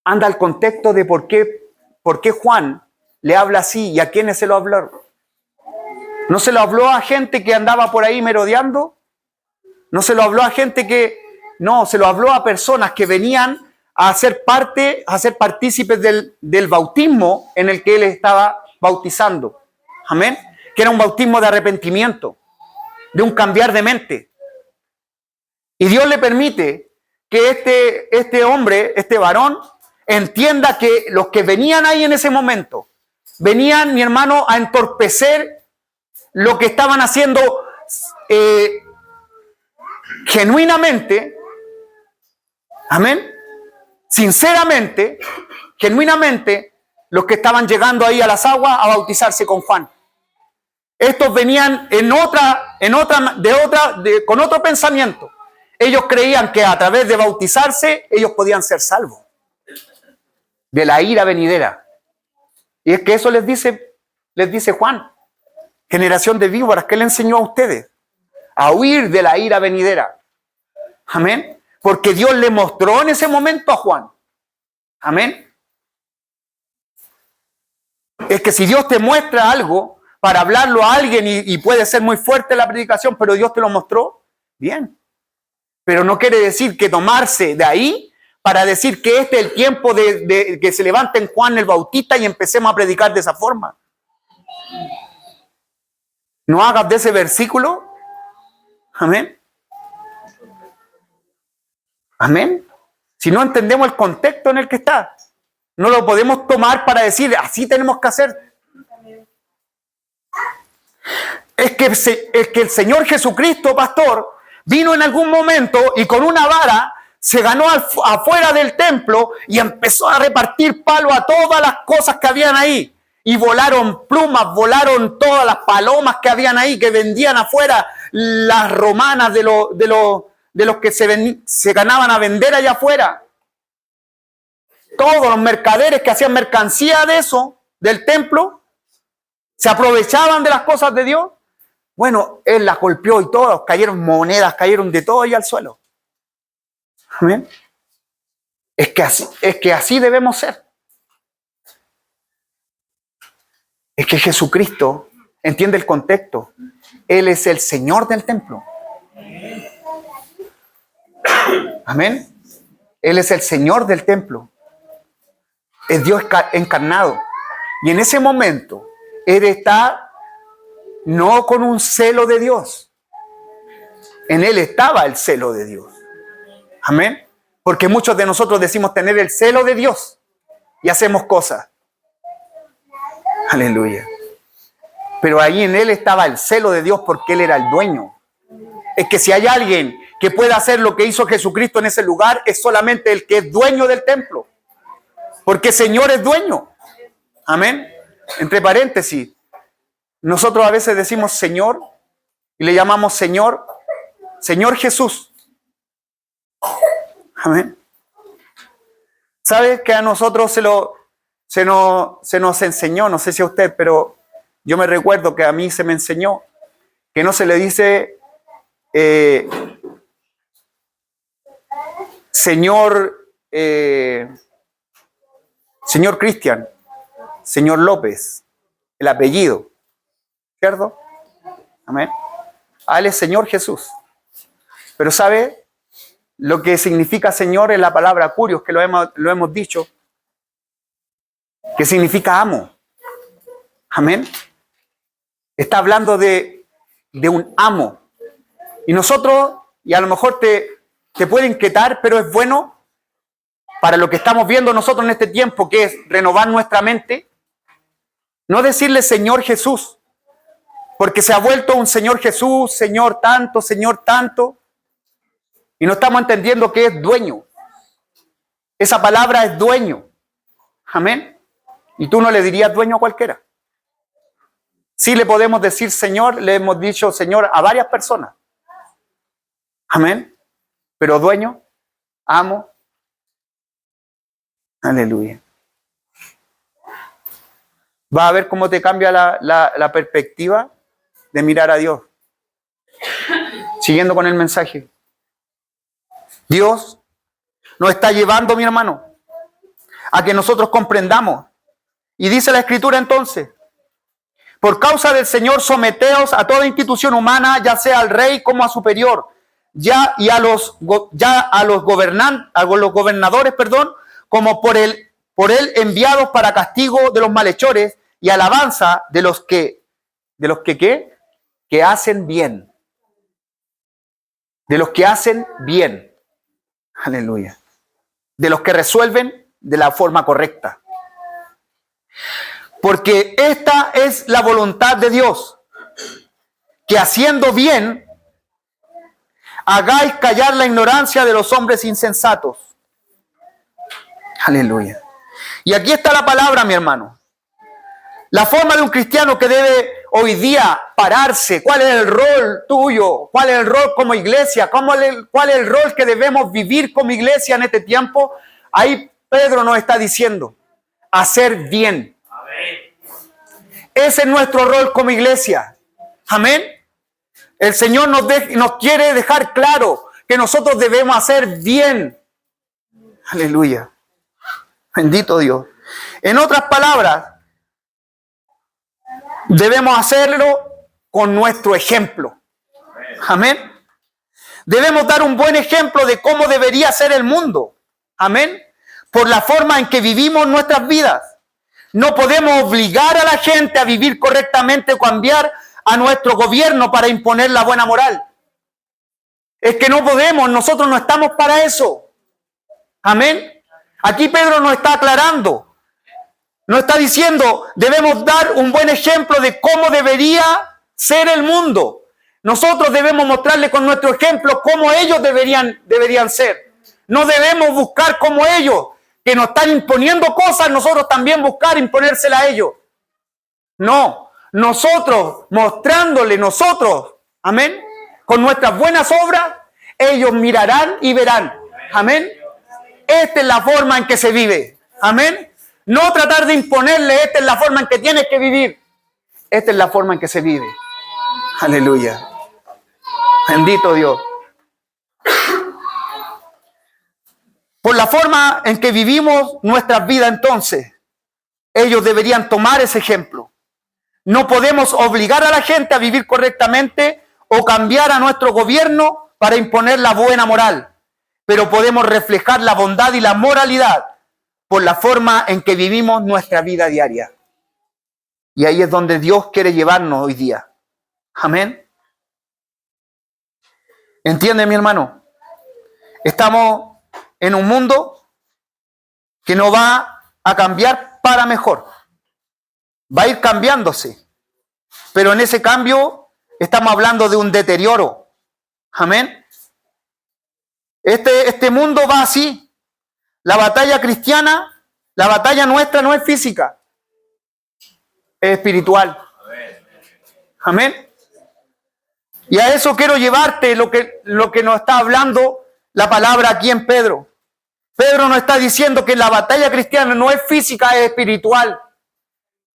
Anda al contexto de por qué Juan le habla así y a quiénes se lo habló. ¿No se lo habló a gente que andaba por ahí merodeando? ¿No se lo habló a gente que... No, se lo habló a personas que venían a ser partícipes del bautismo en el que él estaba bautizando. Amén. Que era un bautismo de arrepentimiento, de un cambiar de mente. Y Dios le permite que este hombre, este varón, entienda que los que venían ahí en ese momento, venían, mi hermano, a entorpecer lo que estaban haciendo genuinamente. Amén. Sinceramente, genuinamente, los que estaban llegando ahí a las aguas a bautizarse con Juan. Estos venían con otro pensamiento. Ellos creían que a través de bautizarse, ellos podían ser salvos de la ira venidera. Y es que eso les dice Juan, generación de víboras, ¿qué le enseñó a ustedes? A huir de la ira venidera. Amén. Porque Dios le mostró en ese momento a Juan. Amén. Es que si Dios te muestra algo para hablarlo a alguien y puede ser muy fuerte la predicación, pero Dios te lo mostró, bien. Pero no quiere decir que tomarse de ahí para decir que este es el tiempo de que se levanten Juan el Bautista y empecemos a predicar de esa forma. No hagas de ese versículo. Amén. Amén. Si no entendemos el contexto en el que está, no lo podemos tomar para decir, así tenemos que hacer. Es que el Señor Jesucristo, pastor, vino en algún momento y con una vara se ganó afuera del templo y empezó a repartir palo a todas las cosas que habían ahí. Y volaron plumas, volaron todas las palomas que habían ahí, que vendían afuera, las romanas de los que se ganaban a vender allá afuera. Todos los mercaderes que hacían mercancía de eso, del templo, se aprovechaban de las cosas de Dios. Bueno, él las golpeó y todos cayeron monedas, cayeron de todo ahí al suelo. Amén. Es que así debemos ser. Es que Jesucristo entiende el contexto. Él es el Señor del templo. Amén. Él es el Señor del templo. Es Dios encarnado. Y en ese momento, Él está no con un celo de Dios. En Él estaba el celo de Dios. Amén. Porque muchos de nosotros decimos tener el celo de Dios y hacemos cosas. Aleluya. Pero ahí en Él estaba el celo de Dios porque Él era el dueño. Es que si hay alguien que pueda hacer lo que hizo Jesucristo en ese lugar, es solamente el que es dueño del templo. Porque Señor es dueño. Amén. Entre paréntesis, nosotros a veces decimos Señor y le llamamos Señor, Señor Jesús. Amén. ¿Sabes que a nosotros se nos enseñó? No sé si a usted, pero yo me recuerdo que a mí se me enseñó que no se le dice Señor Cristian, Señor López, el apellido, ¿cierto? Amén. A Él es Señor Jesús. Pero ¿sabe? Lo que significa Señor es la palabra curios, que lo hemos dicho, que significa amo. Amén. Está hablando de un amo. Y nosotros, y a lo mejor te puede inquietar, pero es bueno para lo que estamos viendo nosotros en este tiempo, que es renovar nuestra mente, no decirle Señor Jesús, porque se ha vuelto un Señor Jesús, Señor tanto, y no estamos entendiendo que es dueño. Esa palabra es dueño. Amén. Y tú no le dirías dueño a cualquiera. Sí le podemos decir Señor, le hemos dicho Señor a varias personas. Amén. Pero dueño, amo. Aleluya. Va a ver cómo te cambia la perspectiva de mirar a Dios. Siguiendo con el mensaje. Dios nos está llevando, mi hermano, a que nosotros comprendamos. Y dice la Escritura entonces, por causa del Señor someteos a toda institución humana, ya sea al rey como a superior, a los gobernadores, como por él enviados para castigo de los malhechores y alabanza de los que hacen bien. De los que hacen bien. Aleluya. De los que resuelven de la forma correcta. Porque esta es la voluntad de Dios, que haciendo bien, hagáis callar la ignorancia de los hombres insensatos. Aleluya. Y aquí está la palabra, mi hermano. La forma de un cristiano que debe hoy día pararse. ¿Cuál es el rol tuyo? ¿Cuál es el rol como iglesia? ¿Cuál es el rol que debemos vivir como iglesia en este tiempo? Ahí Pedro nos está diciendo, hacer bien. Amén. Ese es nuestro rol como iglesia. Amén. El Señor nos quiere dejar claro que nosotros debemos hacer bien. Aleluya. Bendito Dios. En otras palabras, debemos hacerlo con nuestro ejemplo. Amén. Debemos dar un buen ejemplo de cómo debería ser el mundo. Amén. Por la forma en que vivimos nuestras vidas. No podemos obligar a la gente a vivir correctamente o cambiar a nuestro gobierno para imponer la buena moral. Es que no podemos, nosotros no estamos para eso. Amén. Aquí Pedro nos está aclarando. Nos está diciendo, debemos dar un buen ejemplo de cómo debería ser el mundo. Nosotros debemos mostrarle con nuestro ejemplo cómo ellos deberían ser. No debemos buscar como ellos, que nos están imponiendo cosas, nosotros también buscar imponérselas a ellos. No, nosotros mostrándole amén, con nuestras buenas obras, ellos mirarán y verán. Amén. Esta es la forma en que se vive. Amén. No tratar de imponerle, esta es la forma en que tienes que vivir. Esta es la forma en que se vive. Aleluya. Bendito Dios. Por la forma en que vivimos nuestras vidas entonces, ellos deberían tomar ese ejemplo. No podemos obligar a la gente a vivir correctamente o cambiar a nuestro gobierno para imponer la buena moral, pero podemos reflejar la bondad y la moralidad por la forma en que vivimos nuestra vida diaria. Y ahí es donde Dios quiere llevarnos hoy día. Amén. ¿Entiende, mi hermano? Estamos en un mundo que no va a cambiar para mejor. Va a ir cambiándose. Pero en ese cambio estamos hablando de un deterioro. Amén. Este mundo va así. La batalla cristiana, la batalla nuestra no es física, es espiritual. Amén. Y a eso quiero llevarte lo que nos está hablando la palabra aquí en Pedro. Pedro nos está diciendo que la batalla cristiana no es física, es espiritual.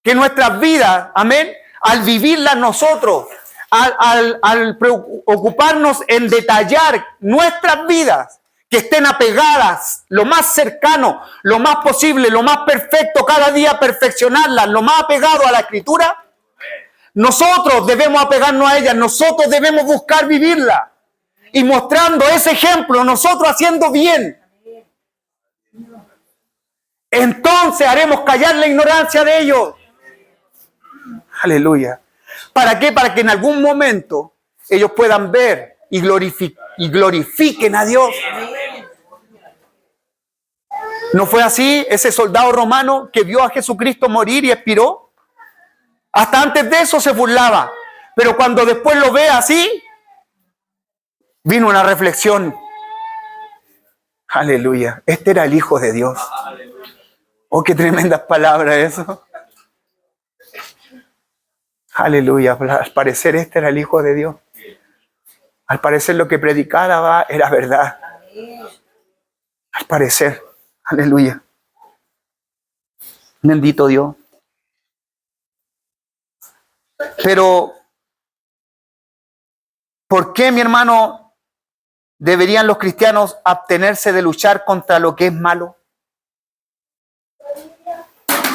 Que nuestras vidas, amén, al vivirlas nosotros, al preocuparnos en detallar nuestras vidas, que estén apegadas lo más cercano, lo más posible, lo más perfecto, cada día perfeccionarlas, lo más apegado a la Escritura, nosotros debemos apegarnos a ella, nosotros debemos buscar vivirla y mostrando ese ejemplo, nosotros haciendo bien. Entonces haremos callar la ignorancia de ellos. Aleluya. ¿Para qué? Para que en algún momento ellos puedan ver y glorifiquen a Dios. ¿No fue así ese soldado romano que vio a Jesucristo morir y expiró? Hasta antes de eso se burlaba. Pero cuando después lo ve así, vino una reflexión. Aleluya. Este era el Hijo de Dios. Oh, qué tremendas palabras eso. Aleluya. Al parecer este era el Hijo de Dios. Al parecer lo que predicaba era verdad. Al parecer. Aleluya. Bendito Dios. Pero, ¿por qué, mi hermano, deberían los cristianos abstenerse de luchar contra lo que es malo?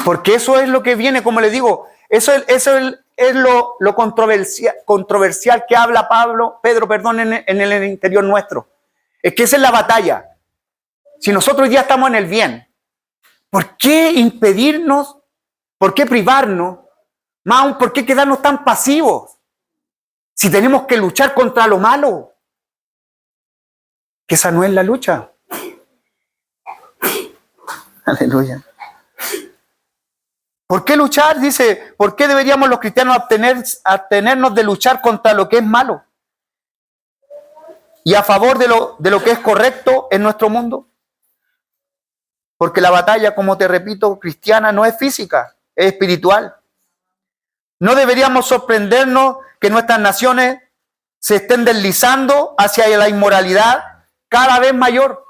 Porque eso es lo que viene, como le digo, eso es lo controversial que habla Pedro, en el interior nuestro. Es que esa es la batalla. Si nosotros ya estamos en el bien, ¿por qué impedirnos? ¿Por qué privarnos? Más aún, ¿por qué quedarnos tan pasivos? Si tenemos que luchar contra lo malo. Que esa no es la lucha. Aleluya. ¿Por qué luchar? Dice, ¿por qué deberíamos los cristianos abstenernos de luchar contra lo que es malo? Y a favor de lo que es correcto en nuestro mundo. Porque la batalla, como te repito, cristiana no es física, es espiritual. No deberíamos sorprendernos que nuestras naciones se estén deslizando hacia la inmoralidad cada vez mayor.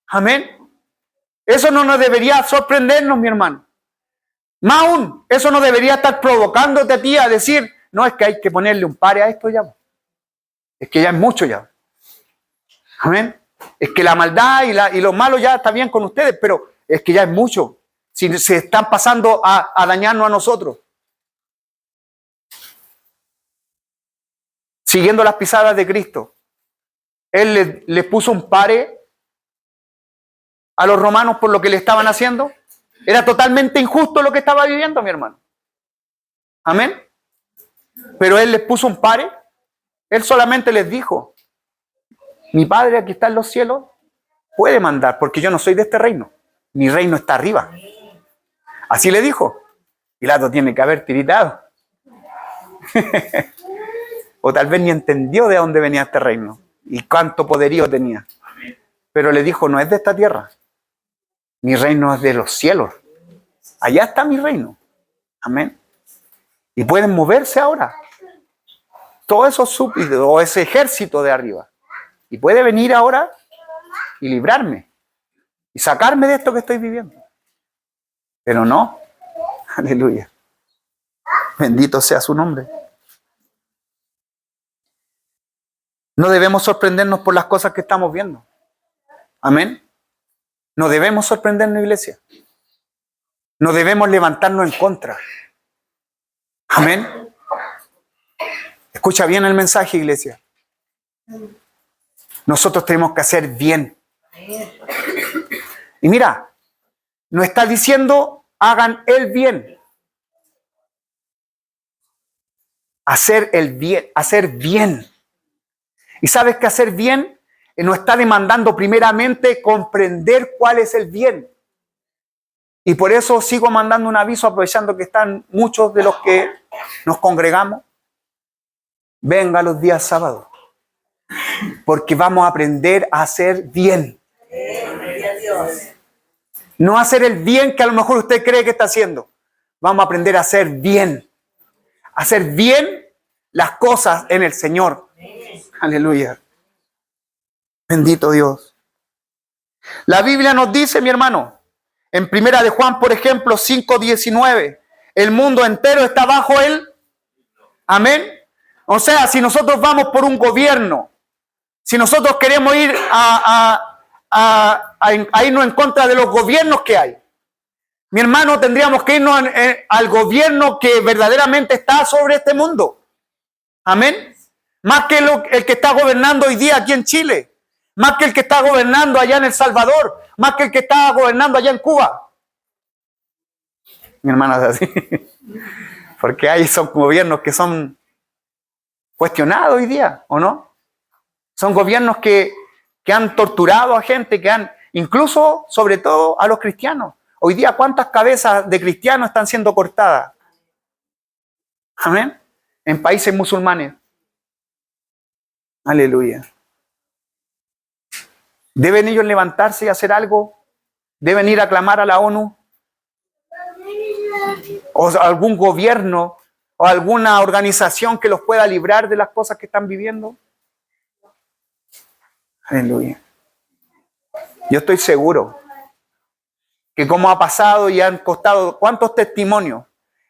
Amén. Eso no nos debería sorprendernos, mi hermano. Más aún, eso no debería estar provocándote a ti a decir, no, es que hay que ponerle un pare a esto ya. Es que ya es mucho ya. Amén. Es que la maldad y lo malo ya está bien con ustedes, pero es que ya es mucho. Si se están pasando a dañarnos a nosotros. Siguiendo las pisadas de Cristo. Él le puso un pare a los romanos por lo que le estaban haciendo. Era totalmente injusto lo que estaba viviendo, mi hermano. Amén. Pero él les puso un pare. Él solamente les dijo, mi Padre que está en los cielos puede mandar, porque yo no soy de este reino. Mi reino está arriba. Así le dijo. Pilato tiene que haber tiritado. O tal vez ni entendió de dónde venía este reino y cuánto poderío tenía. Pero le dijo, no es de esta tierra. Mi reino es de los cielos. Allá está mi reino. Amén. Y pueden moverse ahora. Todos esos súbditos o ese ejército de arriba. Y puede venir ahora y librarme. Y sacarme de esto que estoy viviendo. Pero no. Aleluya. Bendito sea su nombre. No debemos sorprendernos por las cosas que estamos viendo. Amén. No debemos sorprendernos, iglesia. No debemos levantarnos en contra. Amén. Escucha bien el mensaje, iglesia. Nosotros tenemos que hacer bien. Y mira, no está diciendo hagan el bien. Hacer el bien, hacer bien. Y sabes que hacer bien nos está demandando primeramente comprender cuál es el bien. Y por eso sigo mandando un aviso, aprovechando que están muchos de los que nos congregamos. Venga los días sábados, porque vamos a aprender a hacer bien. No hacer el bien que a lo mejor usted cree que está haciendo. Vamos a aprender a hacer bien. Hacer bien las cosas en el Señor. Aleluya. Bendito Dios. La Biblia nos dice, mi hermano, en Primera de Juan, por ejemplo, 5:19, el mundo entero está bajo él. Amén. O sea, si nosotros vamos por un gobierno, si nosotros queremos ir a irnos en contra de los gobiernos que hay, mi hermano, tendríamos que irnos al gobierno que verdaderamente está sobre este mundo. Amén. Más que el que está gobernando hoy día aquí en Chile. Más que el que está gobernando allá en El Salvador. Más que el que está gobernando allá en Cuba. Mi hermano es así. Porque hay son gobiernos que son cuestionados hoy día, ¿o no? Son gobiernos que han torturado a gente, que han, incluso, sobre todo, a los cristianos. Hoy día, ¿cuántas cabezas de cristianos están siendo cortadas? Amén. En países musulmanes. Aleluya. ¿Deben ellos levantarse y hacer algo? ¿Deben ir a clamar a la ONU? ¿O algún gobierno o alguna organización que los pueda librar de las cosas que están viviendo? Aleluya. Yo estoy seguro que como ha pasado y han costado cuántos testimonios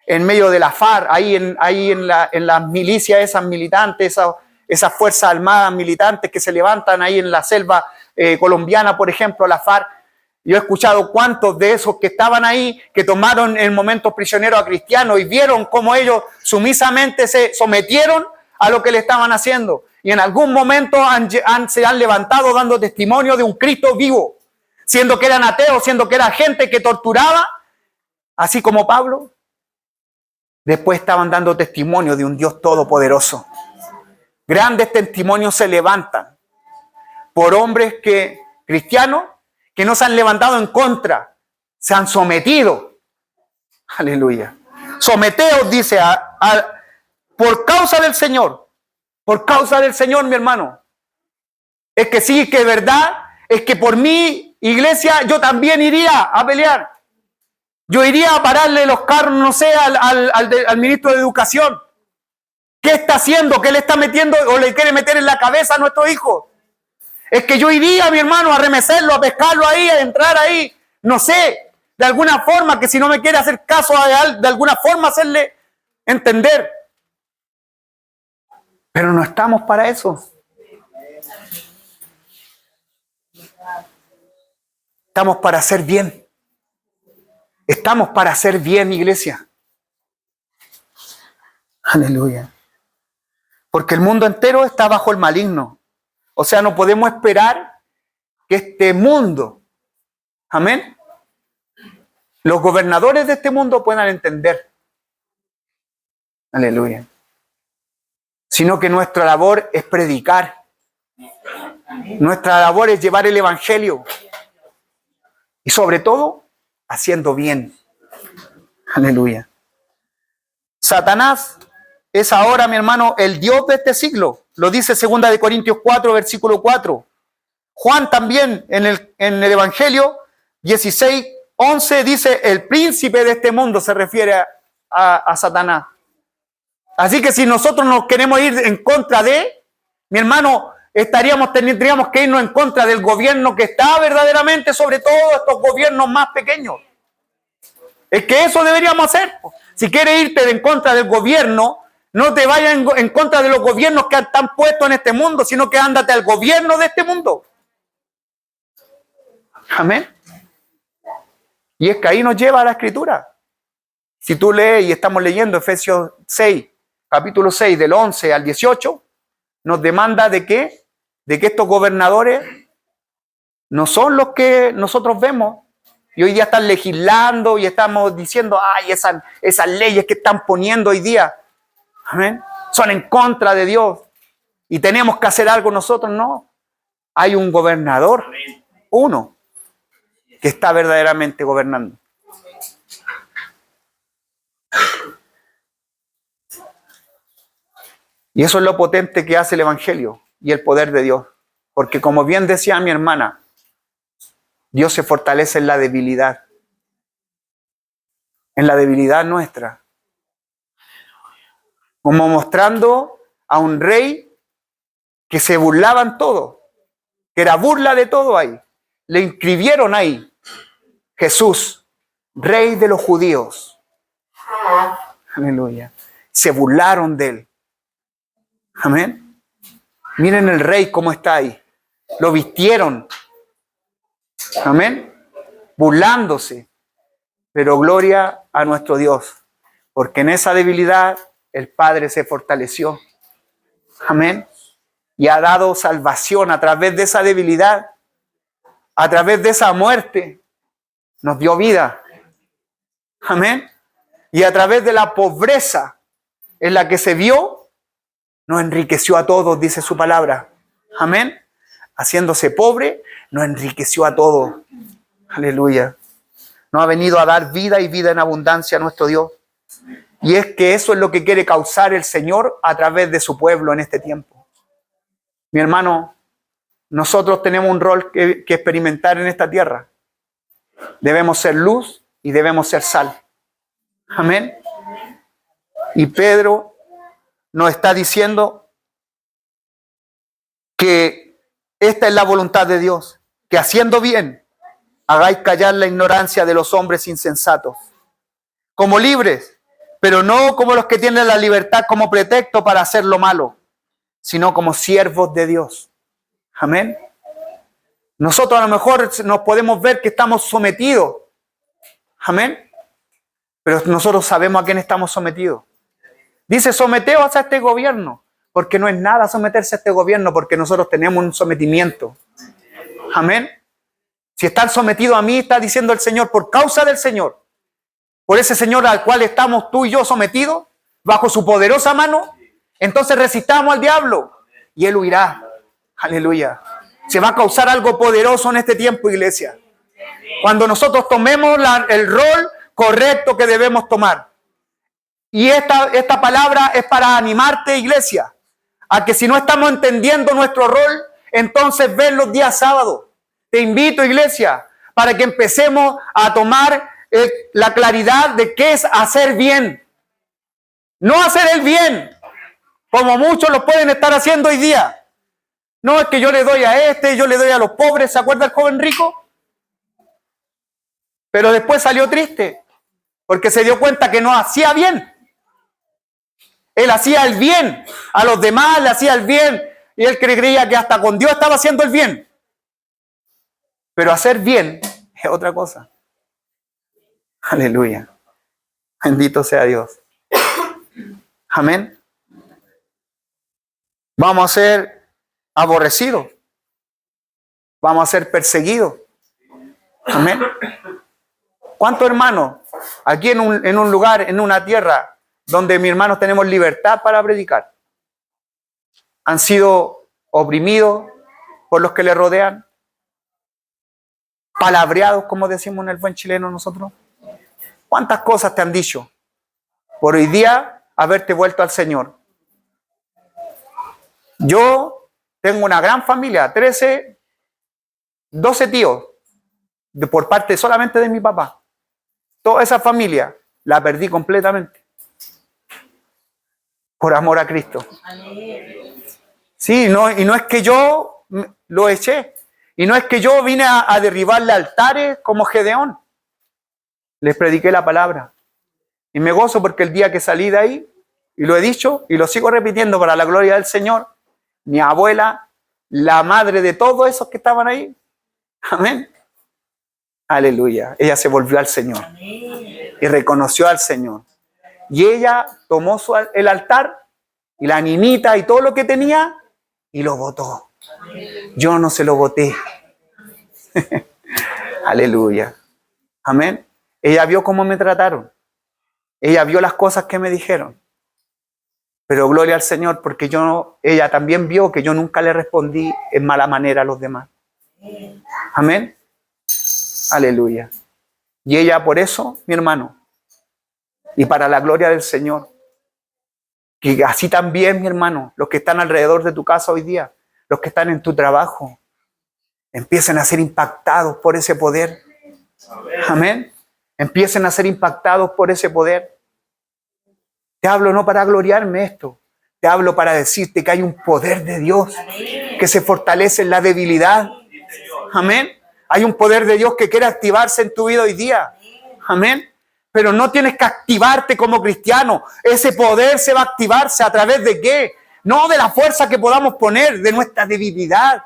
en medio de la FARC, ahí en las milicias esas militantes, esas fuerzas armadas militantes que se levantan ahí en la selva colombiana, por ejemplo, la FARC. Yo he escuchado cuántos de esos que estaban ahí, que tomaron en momentos prisioneros a cristianos y vieron cómo ellos sumisamente se sometieron a lo que le estaban haciendo. Y en algún momento se han levantado dando testimonio de un Cristo vivo, siendo que eran ateos, siendo que era gente que torturaba, así como Pablo. Después estaban dando testimonio de un Dios todopoderoso. Grandes testimonios se levantan por hombres cristianos que no se han levantado en contra, se han sometido. Aleluya. Someteos, dice, por causa del Señor. Por causa del Señor, mi hermano. Es que sí, que es verdad, es que por mi iglesia yo también iría a pelear. Yo iría a pararle los carros, no sé, al ministro de Educación. ¿Qué está haciendo? ¿Qué le está metiendo o le quiere meter en la cabeza a nuestros hijos? Es que yo iría, mi hermano, a remecerlo, a pescarlo ahí, a entrar ahí. No sé, de alguna forma, que si no me quiere hacer caso, de alguna forma hacerle entender. Pero no estamos para eso. Estamos para hacer bien. Estamos para hacer bien, iglesia. Aleluya. Porque el mundo entero está bajo el maligno. O sea, no podemos esperar que este mundo, amén, los gobernadores de este mundo puedan entender. Aleluya. Sino que nuestra labor es predicar. Nuestra labor es llevar el evangelio. Y sobre todo, haciendo bien. Aleluya. Satanás es ahora, mi hermano, el Dios de este siglo. Lo dice 2 Corintios 4, versículo 4. Juan también en el Evangelio 16, 11 dice, el príncipe de este mundo se refiere a Satanás. Así que si nosotros nos queremos ir en contra de, mi hermano, tendríamos que irnos en contra del gobierno que está verdaderamente sobre todo estos gobiernos más pequeños. Es que eso deberíamos hacer. Si quieres irte en contra del gobierno, no te vayas en contra de los gobiernos que están puestos en este mundo, sino que ándate al gobierno de este mundo. Amén. Y es que ahí nos lleva a la Escritura. Si tú lees, y estamos leyendo Efesios 6, capítulo 6, del 11 al 18, nos demanda de que estos gobernadores no son los que nosotros vemos. Y hoy día están legislando y estamos diciendo, ay, esas leyes que están poniendo hoy día, amén, son en contra de Dios. Y tenemos que hacer algo nosotros, no. hay un gobernador, uno, que está verdaderamente gobernando. Y eso es lo potente que hace el Evangelio y el poder de Dios. Porque como bien decía mi hermana, Dios se fortalece en la debilidad nuestra. Como mostrando a un rey que se burlaban todos, que era burla de todo ahí. Le inscribieron ahí, Jesús, Rey de los judíos. Aleluya. Se burlaron de él. Amén. Miren el rey cómo está ahí. Lo vistieron. Amén. Burlándose. Pero gloria a nuestro Dios. Porque en esa debilidad el Padre se fortaleció. Amén. Y ha dado salvación a través de esa debilidad. A través de esa muerte. Nos dio vida. Amén. Y a través de la pobreza en la que se vio, nos enriqueció a todos, dice su palabra. Amén. Haciéndose pobre, nos enriqueció a todos. Aleluya. Nos ha venido a dar vida y vida en abundancia a nuestro Dios. Y es que eso es lo que quiere causar el Señor a través de su pueblo en este tiempo. Mi hermano, nosotros tenemos un rol que experimentar en esta tierra. Debemos ser luz y debemos ser sal. Amén. Y Pedro nos está diciendo que esta es la voluntad de Dios, que haciendo bien hagáis callar la ignorancia de los hombres insensatos, como libres, pero no como los que tienen la libertad como pretexto para hacer lo malo, sino como siervos de Dios. Amén. Nosotros a lo mejor nos podemos ver que estamos sometidos. Amén. Pero nosotros sabemos a quién estamos sometidos. Dice, someteos a este gobierno, porque no es nada someterse a este gobierno, porque nosotros tenemos un sometimiento. Amén. Si están sometidos a mí, está diciendo el Señor, por causa del Señor, por ese Señor al cual estamos tú y yo sometidos, bajo su poderosa mano, entonces resistamos al diablo y él huirá. Aleluya. Se va a causar algo poderoso en este tiempo, iglesia. Cuando nosotros tomemos el rol correcto que debemos tomar. Y esta palabra es para animarte, iglesia, a que si no estamos entendiendo nuestro rol, entonces ven los días sábados. Te invito, iglesia, para que empecemos a tomar la claridad de qué es hacer bien. No hacer el bien, como muchos lo pueden estar haciendo hoy día. No es que yo le doy a este, yo le doy a los pobres. ¿Se acuerda el joven rico? Pero después salió triste, porque se dio cuenta que no hacía bien. Él hacía el bien, a los demás le hacía el bien, y él creía que hasta con Dios estaba haciendo el bien. Pero hacer bien es otra cosa. Aleluya. Bendito sea Dios. Amén. Vamos a ser aborrecidos. Vamos a ser perseguidos. Amén. ¿Cuántos hermanos aquí en un lugar, en una tierra, donde mis hermanos tenemos libertad para predicar, han sido oprimidos por los que les rodean? Palabreados, como decimos en el buen chileno nosotros. ¿Cuántas cosas te han dicho por hoy día haberte vuelto al Señor? Yo tengo una gran familia, 12 tíos, por parte solamente de mi papá. Toda esa familia la perdí completamente. Por amor a Cristo. Sí, y no es que yo lo eché. Y no es que yo vine a derribarle altares como Gedeón. Les prediqué la palabra. Y me gozo porque el día que salí de ahí, y lo he dicho y lo sigo repitiendo para la gloria del Señor, mi abuela, la madre de todos esos que estaban ahí, amén, aleluya, ella se volvió al Señor y reconoció al Señor. Y ella tomó el altar y la niñita y todo lo que tenía y lo botó. Yo no se lo boté. Aleluya. Amén. Ella vio cómo me trataron. Ella vio las cosas que me dijeron. Pero gloria al Señor, porque ella también vio que yo nunca le respondí en mala manera a los demás. Amén. Aleluya. Y ella por eso, mi hermano, y para la gloria del Señor, que así también, mi hermano, los que están alrededor de tu casa hoy día, los que están en tu trabajo, empiecen a ser impactados por ese poder. Amén. Empiecen a ser impactados por ese poder. Te hablo no para gloriarme esto, te hablo para decirte que hay un poder de Dios que se fortalece en la debilidad. Amén. Hay un poder de Dios que quiere activarse en tu vida hoy día. Amén. Pero no tienes que activarte como cristiano. Ese poder se va a activarse a través de ¿qué? No de la fuerza que podamos poner, de nuestra debilidad.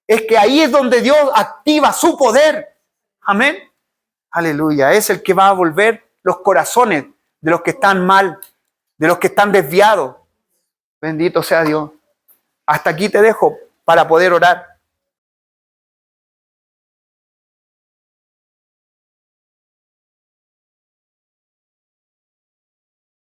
Es que ahí es donde Dios activa su poder. Amén. Aleluya. Es el que va a volver los corazones de los que están mal, de los que están desviados. Bendito sea Dios. Hasta aquí te dejo para poder orar.